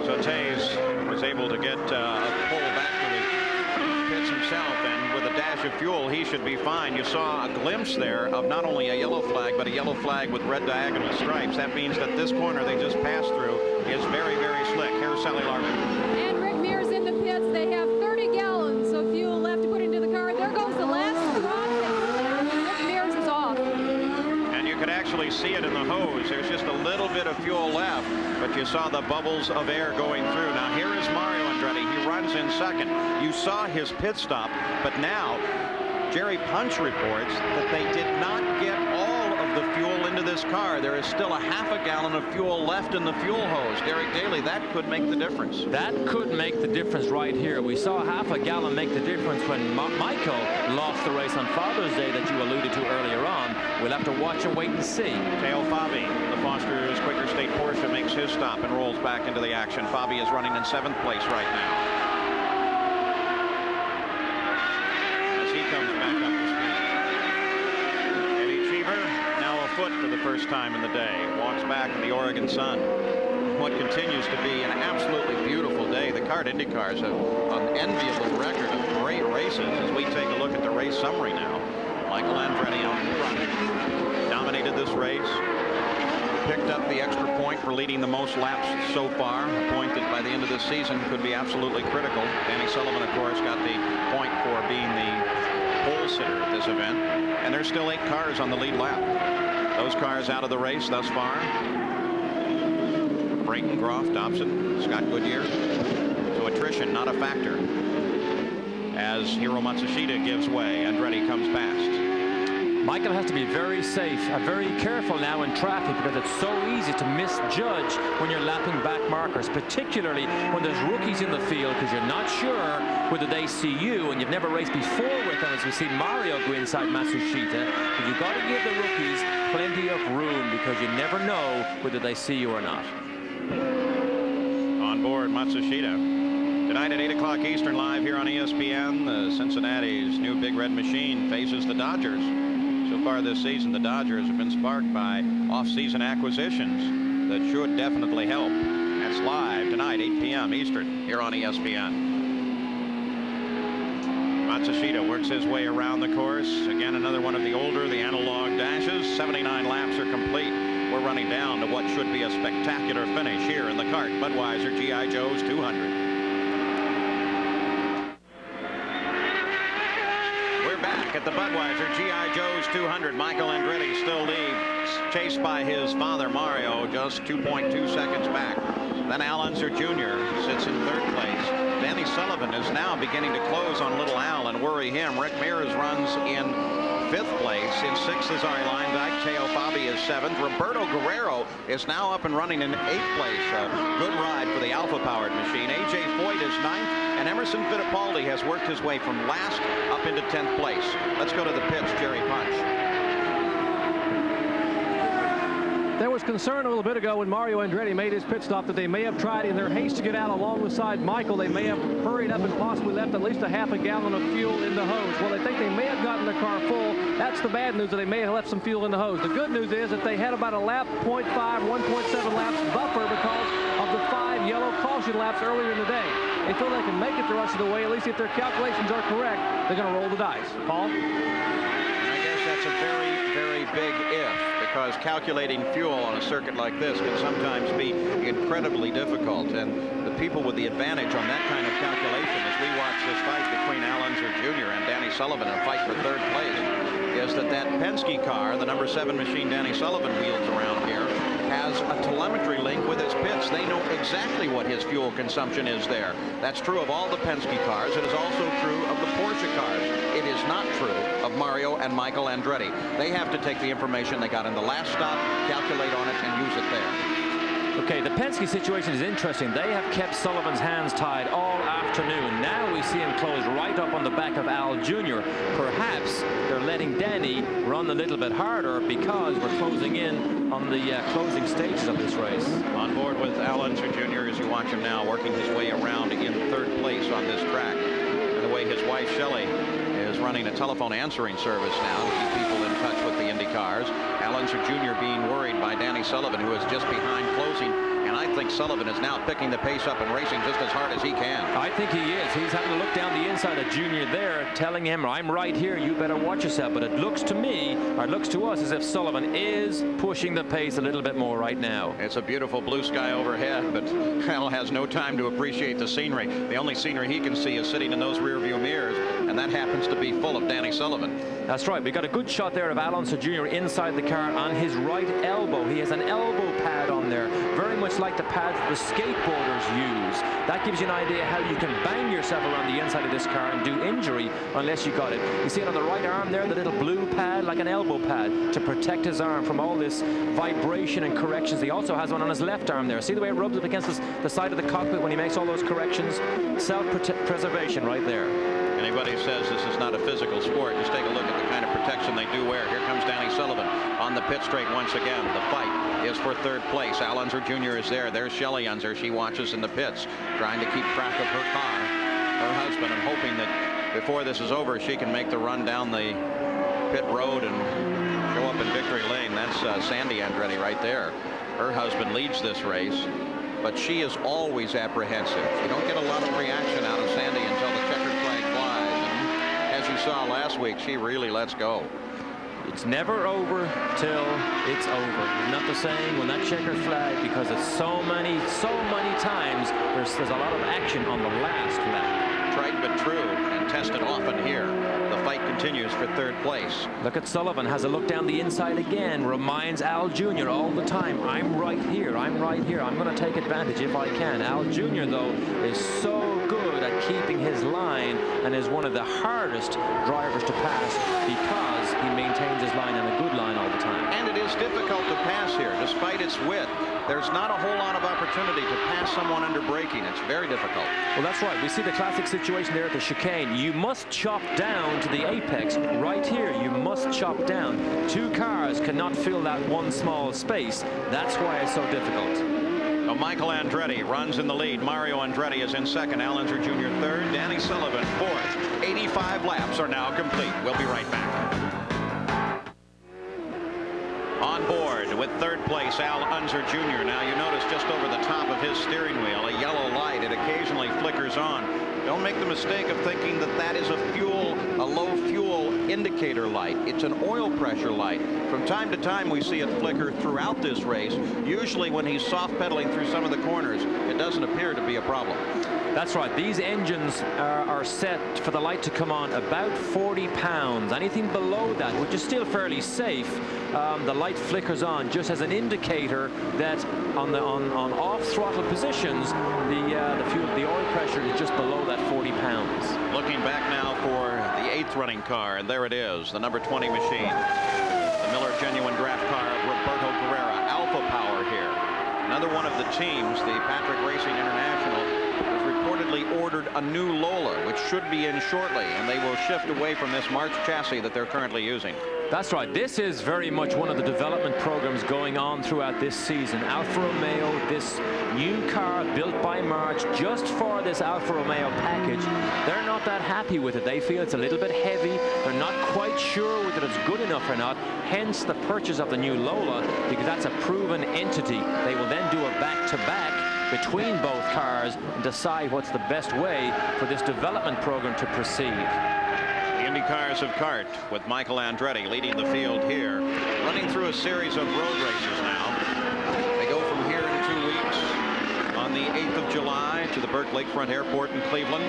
So Tays was able to get a pull back to the pits himself, and with a dash of fuel, he should be fine. You saw a glimpse there of not only a yellow flag, but a yellow flag with red diagonal stripes. That means that this corner they just passed through is very, very slick. Here's Sally Larkin. And Rick Mears in the pits. They have 30 gallons of fuel left to put into the car. There goes the last drop. Rick Mears is off. And you could actually see it in the hose. There's just a little bit of fuel left, but you saw the bubbles of air going through. Now here is Mario Andretti. He runs in 2nd. You saw his pit stop, but now Jerry Punch reports that they did not get all of the fuel into this car. There is still a half a gallon of fuel left in the fuel hose. Derek Daly, that could make the difference. That could make the difference right here. We saw half a gallon make the difference when Michael lost the race on Father's Day that you alluded to earlier on. We'll have to watch and wait and see. Teo Fabi, the Foster's Quaker State Porsche, makes his stop and rolls back into the action. Fabi is running in 7th place right now. Foot for the first time in the day. Walks back in the Oregon sun. what continues to be an absolutely beautiful day. The CART Indy cars have an enviable record of great races. As we take a look at the race summary now, Michael Andretti out front, dominated this race, picked up the extra point for leading the most laps so far, a point that by the end of this season could be absolutely critical. Danny Sullivan, of course, got the point for being the pole sitter at this event, and there's still 8 cars on the lead lap. Those cars out of the race thus far: Brayton, Groff, Dobson, Scott Goodyear. So attrition not a factor as Hiro Matsushita gives way. Andretti comes past. Michael has to be very safe and very careful now in traffic, because it's so easy to misjudge when you're lapping back markers, particularly when there's rookies in the field, because you're not sure whether they see you, and you've never raced before with them, as we see Mario go inside Matsushita. But you've got to give the rookies plenty of room, because you never know whether they see you or not. On board Matsushita. Tonight at 8 o'clock Eastern, live here on ESPN, the Cincinnati's new Big Red Machine faces the Dodgers. So far this season, the Dodgers have been sparked by off-season acquisitions that should definitely help. That's live tonight, 8 p.m. Eastern, here on ESPN. Matsushita works his way around the course. Again, another one of the older, the analog dashes. 79 laps are complete. We're running down to what should be a spectacular finish here in the CART Budweiser G.I. Joe's 200. At the Budweiser G.I. Joe's 200, Michael Andretti still leads, chased by his father Mario, just 2.2 seconds back. Then Al Unser Jr. sits in 3rd place. Danny Sullivan is now beginning to close on little Al and worry him. Rick Mears runs in 5th place. In 6th is Ari Leindyke. Teo Fabi is 7th. Roberto Guerrero is now up and running in 8th place. A good ride for the Alpha-powered machine. A.J. Foyt is 9th. And Emerson Fittipaldi has worked his way from last up into 10th place. Let's go to the pits, Jerry Punch. There was concern a little bit ago when Mario Andretti made his pit stop that they may have tried, in their haste to get out along the side Michael, they may have hurried up and possibly left at least a half a gallon of fuel in the hose. Well, they think they may have gotten their car full. That's the bad news, that they may have left some fuel in the hose. The good news is that they had about a lap 0.5, 1.7 laps buffer because of the 5 yellow caution laps earlier in the day. They feel they can make it the rest of the way. At least if their calculations are correct, they're going to roll the dice. Paul? I guess that's a very, very big if, because calculating fuel on a circuit like this can sometimes be incredibly difficult. And the people with the advantage on that kind of calculation, as we watch this fight between Al Unser Jr. and Danny Sullivan, a fight for 3rd place, is that Penske car, the number 7 machine Danny Sullivan wields around here, has a telemetry link with his pits. They know exactly what his fuel consumption is there. That's true of all the Penske cars. It is also true of the Porsche cars. It is not true of Mario and Michael Andretti. They have to take the information they got in the last stop, calculate on it, and use it there. Okay, the Penske situation is interesting. They have kept Sullivan's hands tied all afternoon. Now we see him close right up on the back of Al Jr. Perhaps they're letting Danny run a little bit harder because we're closing in on the closing stages of this race. On board with Al Unser Jr. as you watch him now working his way around in 3rd place on this track. And the way his wife Shelley is running a telephone answering service now to keep people in touch with the Indy cars. Al Unser Jr. being worried by Danny Sullivan, who is just behind closing. And I think Sullivan is now picking the pace up and racing just as hard as he can. I think he is. He's having to look down the inside of Junior there, telling him, I'm right here, you better watch yourself. But it looks to me, or it looks to us, as if Sullivan is pushing the pace a little bit more right now. It's a beautiful blue sky overhead, but Al has no time to appreciate the scenery. The only scenery he can see is sitting in those rear view mirrors, and that happens to be full of Danny Sullivan. That's right. We got a good shot there of Al Unser Jr. inside the car on his right elbow. He has an elbow pad on there, very much like the pads the skateboarders use. That gives you an idea how you can bang yourself around the inside of this car and do injury unless you got it. You see it on the right arm there, the little blue pad, like an elbow pad, to protect his arm from all this vibration and corrections. He also has one on his left arm there. See the way it rubs up against the side of the cockpit when he makes all those corrections? Self-preservation right there. Anybody who says this is not a physical sport, just take a look at the kind of protection they do wear. Here comes Danny Sullivan on the pit straight once again. The fight is for 3rd place. Al Unser Jr. is there. There's Shelley Unser. She watches in the pits, trying to keep track of her car, her husband, and hoping that before this is over, she can make the run down the pit road and show up in victory lane. That's Sandy Andretti right there. Her husband leads this race. but she is always apprehensive. You don't get a lot of reaction out of Sandy until the checkered flag flies. And as you saw last week, she really lets go. It's never over till it's over. Not the saying when that checkered flag, because it's so many times there's a lot of action on the last lap. Tried but true, and tested often here. The fight continues for third place. Look at Sullivan, has a look down the inside again, reminds Al Jr. all the time, I'm right here, I'm right here, I'm going to take advantage if I can. Al Jr. though is so good at keeping his line and is one of the hardest drivers to pass because he maintains his line and a good line all the time. And it is difficult to pass here, despite its width. There's not a whole lot of opportunity to pass someone under braking. It's very difficult. Well, that's right. We see the classic situation there at the chicane. You must chop down to the apex. Right here, you must chop down. Two cars cannot fill that one small space. That's why it's so difficult. Well, Michael Andretti runs in the lead. Mario Andretti is in second. Al Unser Jr. third. Danny Sullivan fourth. 85 laps are now complete. We'll be right back. On board with third place, Al Unser Jr. Now you notice just over the top of his steering wheel, a yellow light. It occasionally flickers on. Don't make the mistake of thinking that that is a low fuel indicator light. It's an oil pressure light. From time to time we see it flicker throughout this race. Usually when he's soft pedaling through some of the corners, it doesn't appear to be a problem. That's right. These engines are set for the light to come on about 40 pounds. Anything below that, which is still fairly safe, the light flickers on just as an indicator that on off throttle positions, the oil pressure is just below that 40 pounds. Looking back now for the 8th running car, and there it is, the number 20 machine. The Miller Genuine Draft car of Roberto Guerrera, Alpha Power here. Another one of the teams, the Patrick Racing International, has reportedly ordered a new Lola, which should be in shortly, and they will shift away from this March chassis that they're currently using. That's right. This is very much one of the development programs going on throughout this season. Alfa Romeo, this new car built by March just for this Alfa Romeo package, they're not that happy with it. They feel it's a little bit heavy. They're not quite sure whether it's good enough or not. Hence the purchase of the new Lola, because that's a proven entity. They will then do a back-to-back between both cars and decide what's the best way for this development program to proceed. Indy Cars of Kart with Michael Andretti leading the field here, running through a series of road races now. They go from here in 2 weeks on the 8th of July to the Burke Lakefront Airport in Cleveland.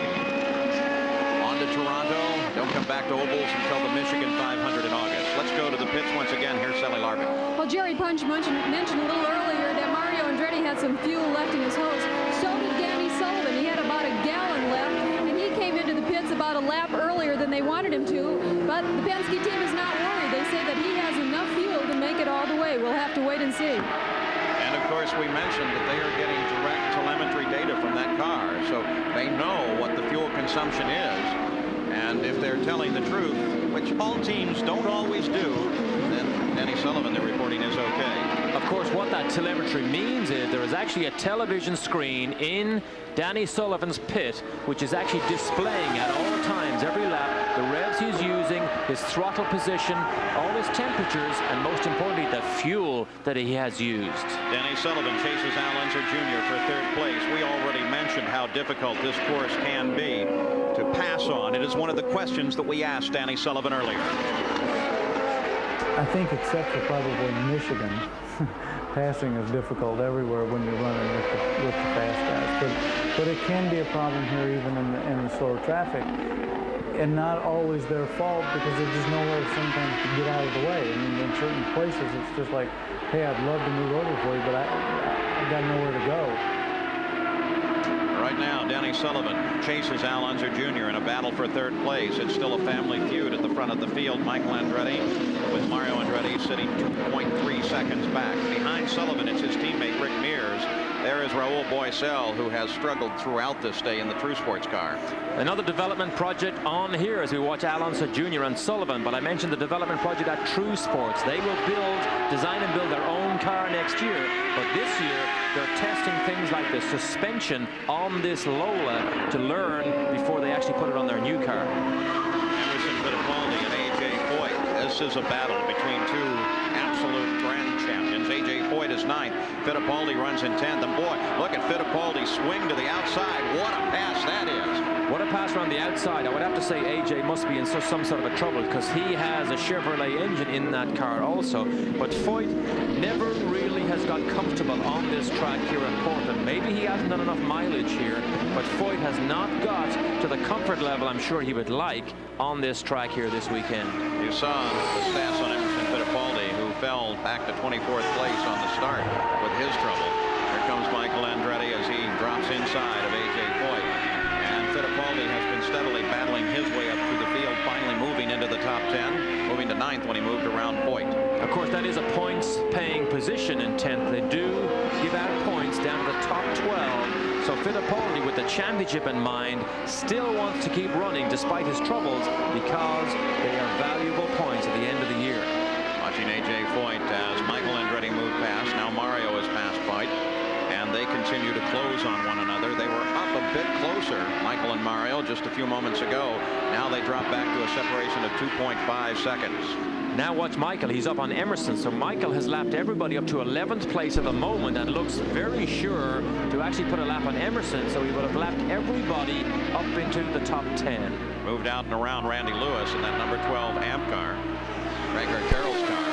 On to Toronto. Don't come back to Ovals until the Michigan 500 in August. Let's go to the pits once again. Here's Sally Larbick. Well, Jerry Punch mentioned a little earlier that Mario Andretti had some fuel left in his hose. So did Danny Sullivan. He had about a gallon left, and he came into the pits about a lap earlier than they wanted him to. But the Penske team is not worried. They say that he has enough fuel to make it all the way. We'll have to wait and see. And of course, we mentioned that they are getting direct telemetry data from that car, so they know what the fuel consumption is. And if they're telling the truth, which all teams don't always do, then Danny Sullivan, they're reporting, is okay. Of course, what that telemetry means is there is actually a television screen in Danny Sullivan's pit, which is actually displaying at all times, every lap, the revs he's using, his throttle position, all his temperatures, and most importantly, the fuel that he has used. Danny Sullivan chases Al Unser Jr. for third place. We already mentioned how difficult this course can be to pass on. It is one of the questions that we asked Danny Sullivan earlier. I think except for probably Michigan, passing is difficult everywhere when you're running with the fast guys. But it can be a problem here even in the slower traffic. And not always their fault, because there's just nowhere sometimes to get out of the way. I mean, in certain places, it's just like, hey, I'd love to move over for you, but I've got nowhere to go. Right now, Danny Sullivan chases Al Unser Jr. in a battle for third place. It's still a family feud at the front of the field. Michael Andretti with Mario Andretti sitting 2.3 seconds back. Behind Sullivan, it's his teammate Rick Mears. There is Raul Boesel, who has struggled throughout this day in the True Sports car. Another development project on here as we watch Al Unser Jr. and Sullivan, but I mentioned the development project at True Sports. They will design and build their own car next year, but this year they're testing things like the suspension on this Lola to learn before they actually put it on their new car. Emerson Fittipaldi and A.J. Foyt. This is a battle between two absolute grand captains. A.J. Foyt is 9th. Fittipaldi runs in 10th. And boy, look at Fittipaldi swing to the outside. What a pass that is. What a pass around the outside. I would have to say AJ must be in some sort of a trouble because he has a Chevrolet engine in that car also. But Foyt never really has got comfortable on this track here in Portland. Maybe he hasn't done enough mileage here, but Foyt has not got to the comfort level I'm sure he would like on this track here this weekend. You saw the stats on Emerson Fittipaldi, who fell back to 24th place on the start with his trouble. Here comes Michael Andretti as he drops inside of A.J. Foyt. And Fittipaldi has been steadily battling his way up through the field, finally moving into the top 10, moving to 9th when he moved around Foyt. Of course, that is a points-paying position in 10th. They do give out points down to the top 12. So Fittipaldi, with the championship in mind, still wants to keep running despite his troubles because they are valuable points at the end of the year. Watching A.J. Foyt as Michael Andretti moved past. Now Mario has passed Foyt, and they continue to close on one another. They were up a bit closer, Michael and Mario, just a few moments ago. Now they drop back to a separation of 2.5 seconds. Now watch Michael. He's up on Emerson. So Michael has lapped everybody up to 11th place at the moment and looks very sure to actually put a lap on Emerson. So he would have lapped everybody up into the top 10. Moved out and around Randy Lewis in that number 12 AMP car. Gregor Carroll's car.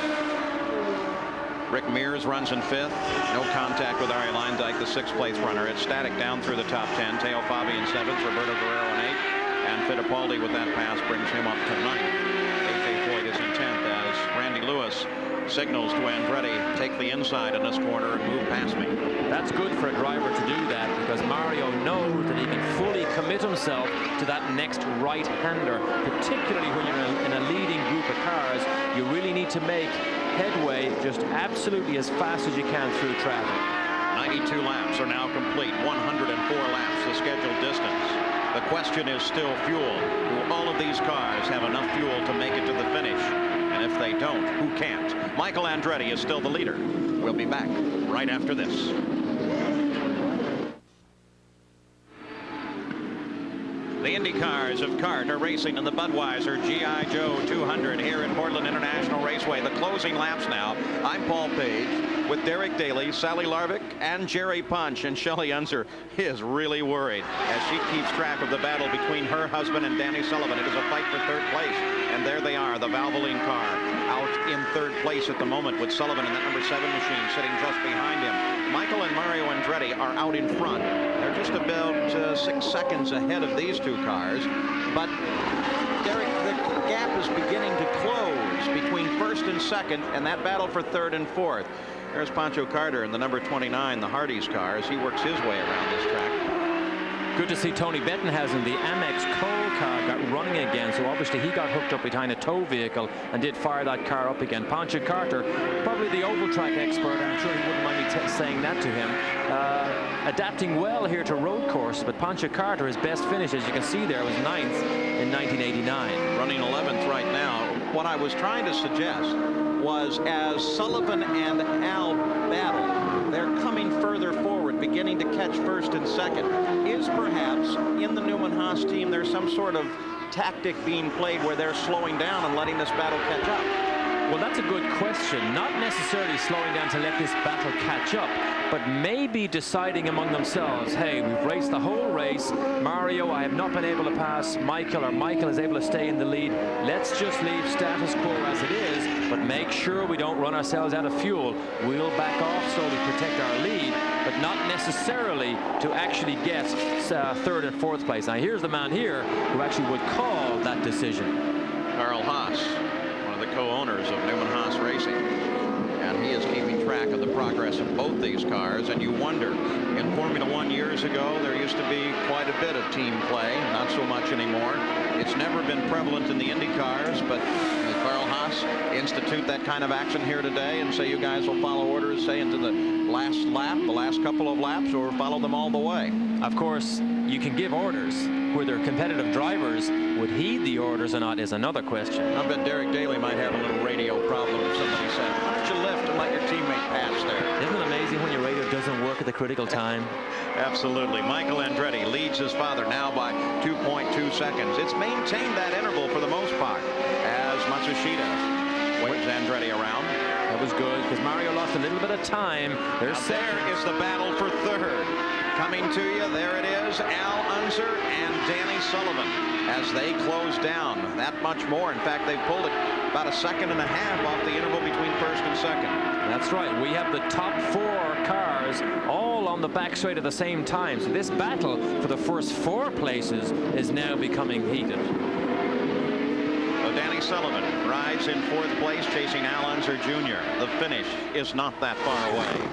Rick Mears runs in 5th. No contact with Arie Luyendyk, the 6th place runner. It's static down through the top 10. Teo Fabi in 7th. Roberto Guerrero in 8th. And Fittipaldi with that pass brings him up to 9th. Lewis signals to Andretti, take the inside in this corner and move past me. That's good for a driver to do that because Mario knows that he can fully commit himself to that next right-hander, particularly when you're in a leading group of cars. You really need to make headway just absolutely as fast as you can through traffic. 92 laps are now complete, 104 laps the scheduled distance. The question is still fuel. Do all of these cars have enough fuel to make it to the finish? And if they don't, who can't? Michael Andretti is still the leader. We'll be back right after this. The Indy cars of CART are racing in the Budweiser G.I. Joe 200 here in Portland International Raceway. The closing laps now. I'm Paul Page with Derek Daly, Sally Larvick, and Jerry Punch. And Shelley Unser is really worried as she keeps track of the battle between her husband and Danny Sullivan. It is a fight for 3rd place. And there they are, the Valvoline car out in 3rd place at the moment with Sullivan in that number 7 machine sitting just behind him. Michael and Mario Andretti are out in front. They're just about 6 seconds ahead of these two cars. But Derek, the gap is beginning to close between 1st and 2nd, and that battle for 3rd and 4th. There's Pancho Carter in the number 29, the Hardee's car, as he works his way around this track. Good to see Tony Bettenhausen, the Amex Cole car, got running again. So obviously he got hooked up behind a tow vehicle and did fire that car up again. Pancho Carter, probably the oval track expert. I'm sure he wouldn't mind me saying that to him. Adapting well here to road course, but Pancho Carter, his best finish, as you can see there, was 9th in 1989. Running 11th right now. What I was trying to suggest was as Sullivan and Al battle, they're coming further forward, beginning to catch 1st and 2nd. Is perhaps in the Newman-Haas team there's some sort of tactic being played where they're slowing down and letting this battle catch up? Well, that's a good question. Not necessarily slowing down to let this battle catch up, but maybe deciding among themselves, hey, we've raced the whole race. Mario, I have not been able to pass Michael, or Michael is able to stay in the lead. Let's just leave status quo as it is, but make sure we don't run ourselves out of fuel. We'll back off so we protect our lead, but not necessarily to actually get 3rd and 4th place. Now, here's the man here who actually would call that decision. Carl Haas, one of the co-owners of Newman-Haas Racing. And he is keeping track of the progress of both these cars. And you wonder, in Formula One years ago, there used to be quite a bit of team play. Not so much anymore. It's never been prevalent in the Indy cars, but Carl Haas institute that kind of action here today and say you guys will follow orders, say, into the last lap, the last couple of laps, or follow them all the way. Of course, you can give orders. Whether competitive drivers would heed the orders or not is another question. I bet Derek Daly might have a little radio problem if somebody said, why don't you lift and let your teammate pass there? Isn't it amazing when your radio doesn't work at the critical time? Absolutely. Michael Andretti leads his father now by 2.2 seconds. It's maintained that interval for the most part as Matsushita waves Andretti around. That was good because Mario lost a little bit of time. There is the battle for third. Coming to you, there it is, Al Unser and Danny Sullivan as they close down that much more. In fact, they pulled it about a second and a half off the interval between first and second. That's right. We have the top 4 cars all on the back straight at the same time. So this battle for the first 4 places is now becoming heated. So Danny Sullivan rides in 4th place, chasing Al Unser Jr. The finish is not that far away.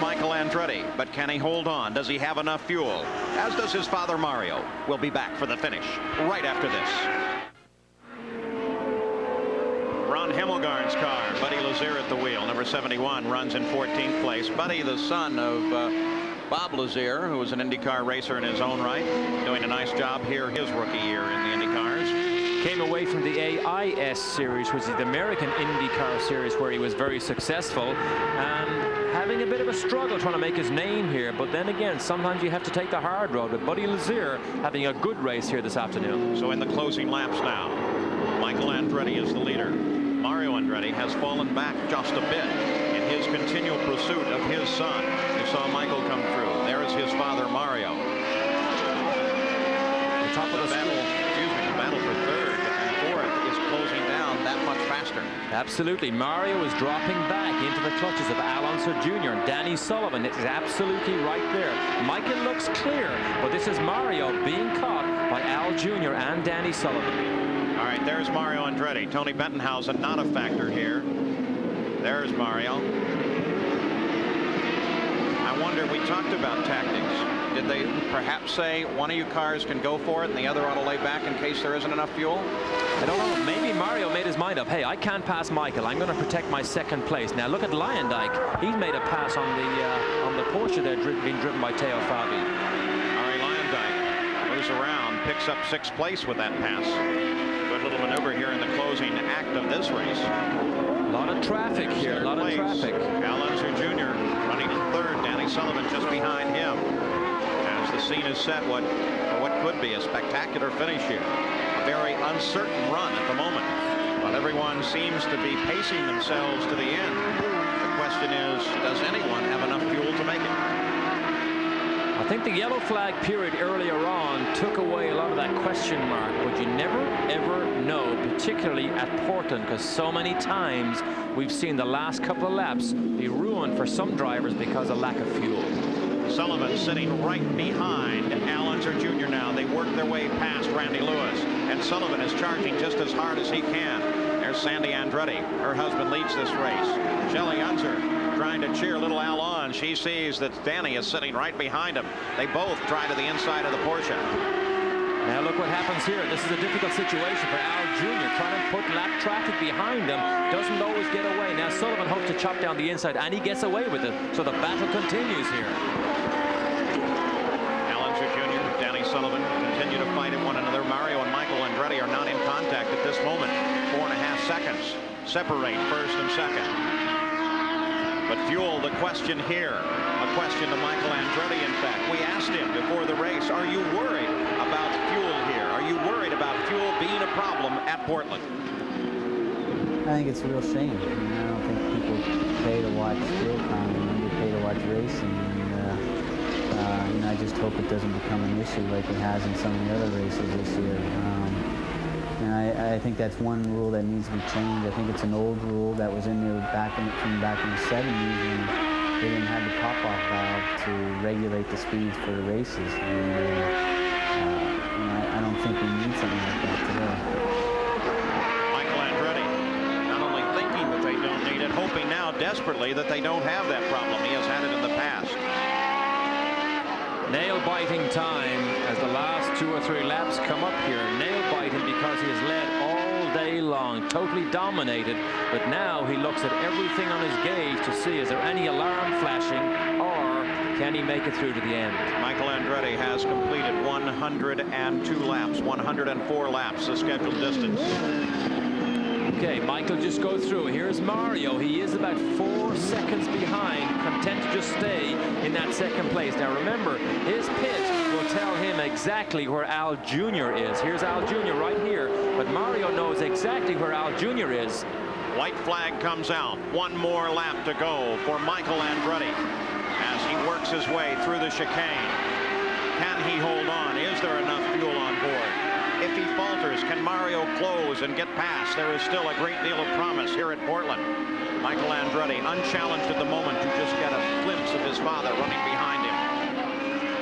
Michael Andretti, but can he hold on? Does he have enough fuel? As does his father Mario. We'll be back for the finish right after this. Ron Hemmelgarn's car, Buddy Lazier at the wheel. Number 71 runs in 14th place. Buddy, the son of Bob Lazier, who was an IndyCar racer in his own right, doing a nice job here his rookie year in the IndyCars. Came away from the AIS series, which is the American IndyCar series, where he was very successful. Having a bit of a struggle trying to make his name here, but then again, sometimes you have to take the hard road. With Buddy Lazier having a good race here this afternoon. So in the closing laps now, Michael Andretti is the leader. Mario Andretti has fallen back just a bit in his continual pursuit of his son. You saw Michael come through. There is his father Mario. The top of the battle, the battle for third and fourth is closing down that much faster. Absolutely. Mario is dropping back into the clutches of Al Unser Jr. and Danny Sullivan. It's absolutely right there. Michael looks clear, but this is Mario being caught by Al Jr. and Danny Sullivan. All right, there's Mario Andretti. Tony Bettenhausen not a factor here. There's Mario. I wonder, we talked about tactics. Did they perhaps say one of you cars can go for it and the other ought to lay back in case there isn't enough fuel? I don't know. Maybe Mario made his mind up. Hey, I can't pass Michael. I'm going to protect my second place. Now look at Leyendijk. He's made a pass on the Porsche there, being driven by Teo Fabi. Ari Leyendijk moves around, picks up 6th place with that pass. Good little maneuver here in the closing act of this race. A lot of traffic here. A lot of traffic. Al Unser Jr. running in 3rd. Danny Sullivan just behind him. As the scene is set, for what could be a spectacular finish here. A very uncertain run at the moment. While everyone seems to be pacing themselves to the end, the question is, does anyone have enough fuel to make it? I think the yellow flag period earlier on took away a lot of that question mark, but you never ever know, particularly at Portland, because so many times we've seen the last couple of laps be ruined for some drivers because of lack of fuel. Sullivan sitting right behind Al Unser Jr. now. They work their way past Randy Lewis, and Sullivan is charging just as hard as he can. There's Sandy Andretti. Her husband leads this race. Shelley Unser trying to cheer little Al on. She sees that Danny is sitting right behind him. They both try to the inside of the Porsche. Now look what happens here. This is a difficult situation for Al Jr. trying to put lap traffic behind him. Doesn't always get away. Now Sullivan hopes to chop down the inside, and he gets away with it. So the battle continues here. Al Unser Jr., Danny Sullivan continue to fight at one another. Mario and Michael Andretti are not in contact at this moment. 4.5 seconds separate first and second. But fuel, the question here. A question to Michael Andretti, in fact. We asked him before the race, are you worried about fuel here? Are you worried about fuel being a problem at Portland? I think it's a real shame. I don't think people pay to watch fuel economy. They pay to watch racing. And I just hope it doesn't become an issue like it has in some of the other races this year. And I think that's one rule that needs to be changed. I think it's an old rule that was in there from back in the 70s when they didn't have the pop-off valve to regulate the speeds for the races. And I don't think we need something like that today. Michael Andretti not only thinking that they don't need it, hoping now desperately that they don't have that problem. He has had it in the past. Nail-biting time as the last 2 or 3 laps come up here. Nail-biting because he has led all day long, totally dominated. But now he looks at everything on his gauge to see is there any alarm flashing or can he make it through to the end. Michael Andretti has completed 102 laps, 104 laps, the scheduled distance. Okay, Michael just go through. Here's Mario. He is about 4 seconds behind, content to just stay in that second place. Now remember, his pit will tell him exactly where Al Jr. is. Here's Al Jr. right here, but Mario knows exactly where Al Jr. is. White flag comes out. One more lap to go for Michael Andretti as he works his way through the chicane. Can he hold on? Is there enough fuel on board? If he falters, can Mario close and get past? There is still a great deal of promise here at Portland. Michael Andretti, unchallenged at the moment, to just get a glimpse of his father running behind him.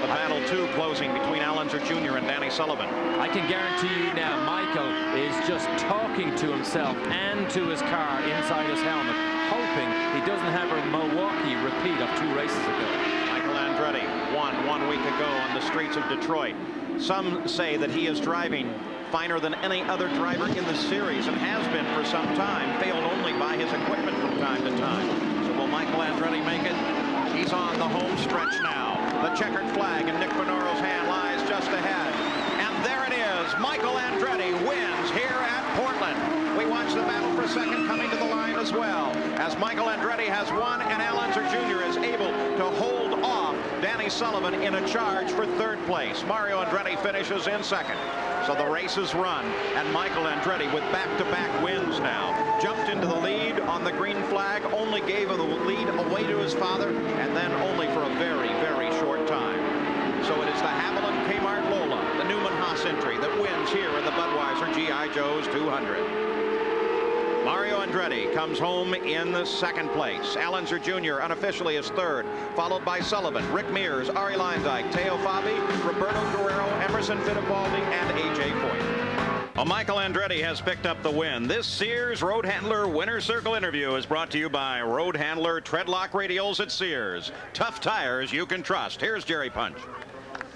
The battle, too, closing between Al Unser Jr. and Danny Sullivan. I can guarantee you now, Michael is just talking to himself and to his car inside his helmet, hoping he doesn't have a Milwaukee repeat of 2 races ago. Michael Andretti won 1 week ago on the streets of Detroit. Some say that he is driving finer than any other driver in the series and has been for some time, failed only by his equipment from time to time. So will Michael Andretti make it? He's on the home stretch now. The checkered flag in Nick Bonoro's hand lies just ahead. And there it is. Michael Andretti wins here at Portland. We watch the battle for second coming to the line as well, as Michael Andretti has won and Al Unser Jr. is able to hold off Danny Sullivan in a charge for 3rd place. Mario Andretti finishes in 2nd. So the race is run, and Michael Andretti, with back-to-back wins now, jumped into the lead on the green flag, only gave the lead away to his father, and then only for a very, very short time. So it is the Haviland Kmart Lola, the Newman Haas entry, that wins here in the Budweiser G.I. Joe's 200. Mario Andretti comes home in the 2nd place. Al Unser Jr. unofficially is 3rd, followed by Sullivan, Rick Mears, Arie Luyendyk, Teo Fabi, Roberto Guerrero, Emerson Fittipaldi, and A.J. Foyt. Well, Michael Andretti has picked up the win. This Sears Road Handler Winner's Circle interview is brought to you by Road Handler Treadlock Radials at Sears. Tough tires you can trust. Here's Jerry Punch.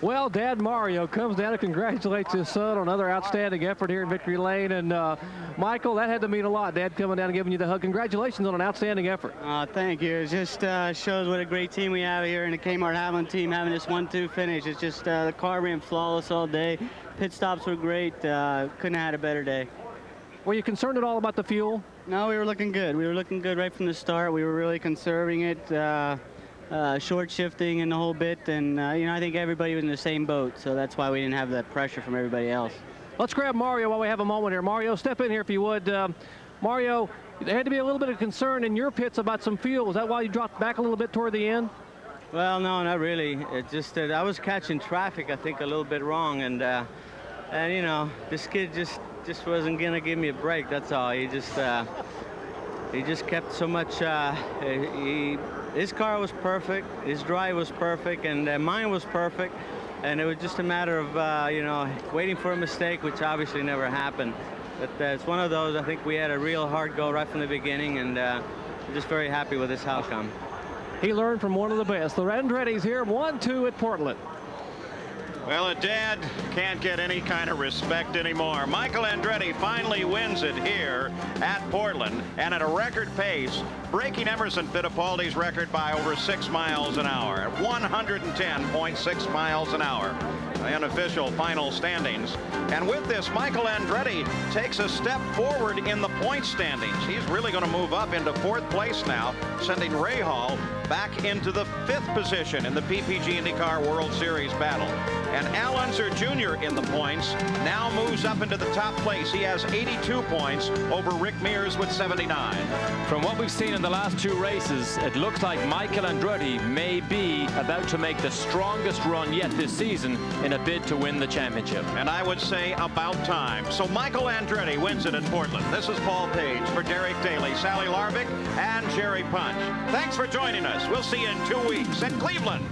Well, Dad Mario comes down to congratulate his son on another outstanding effort here in Victory Lane. And Michael, that had to mean a lot, Dad coming down and giving you the hug. Congratulations on an outstanding effort. Thank you. It just shows what a great team we have here in the Kmart Haviland team, having this 1-2 finish. It's just the car ran flawless all day. Pit stops were great. Couldn't have had a better day. Were you concerned at all about the fuel? No, we were looking good. We were looking good right from the start. We were really conserving it. Short shifting and the whole bit, and you know, I think everybody was in the same boat, so that's why we didn't have that pressure from everybody else. Let's grab Mario while we have a moment here. Mario, step in here if you would. Mario, there had to be a little bit of concern in your pits about some fuel. Is that why you dropped back a little bit toward the end? Well, no, not really. It's just that I was catching traffic, I think, a little bit wrong, and you know, this kid just wasn't gonna give me a break. That's all. He just kept so much. His car was perfect, his drive was perfect, and mine was perfect. And it was just a matter of, you know, waiting for a mistake, which obviously never happened. But it's one of those, I think we had a real hard go right from the beginning, and I'm just very happy with this outcome. He learned from one of the best. The Andretti's here, 1-2 at Portland. Well, a dad can't get any kind of respect anymore. Michael Andretti finally wins it here at Portland, and at a record pace, breaking Emerson Fittipaldi's record by over 6 miles an hour at 110.6 miles an hour. The unofficial final standings. And with this, Michael Andretti takes a step forward in the point standings. He's really going to move up into 4th place now, sending Rahal back into the 5th position in the PPG IndyCar World Series battle. And Al Unser Jr. in the points now moves up into the top place. He has 82 points over Rick Mears with 79. From what we've seen in the last 2 races, it looks like Michael Andretti may be about to make the strongest run yet this season in a bid to win the championship. And I would say about time. So Michael Andretti wins it in Portland. This is Paul Page for Derek Daly, Sally Larvick, and Jerry Punch. Thanks for joining us. We'll see you in 2 weeks at Cleveland.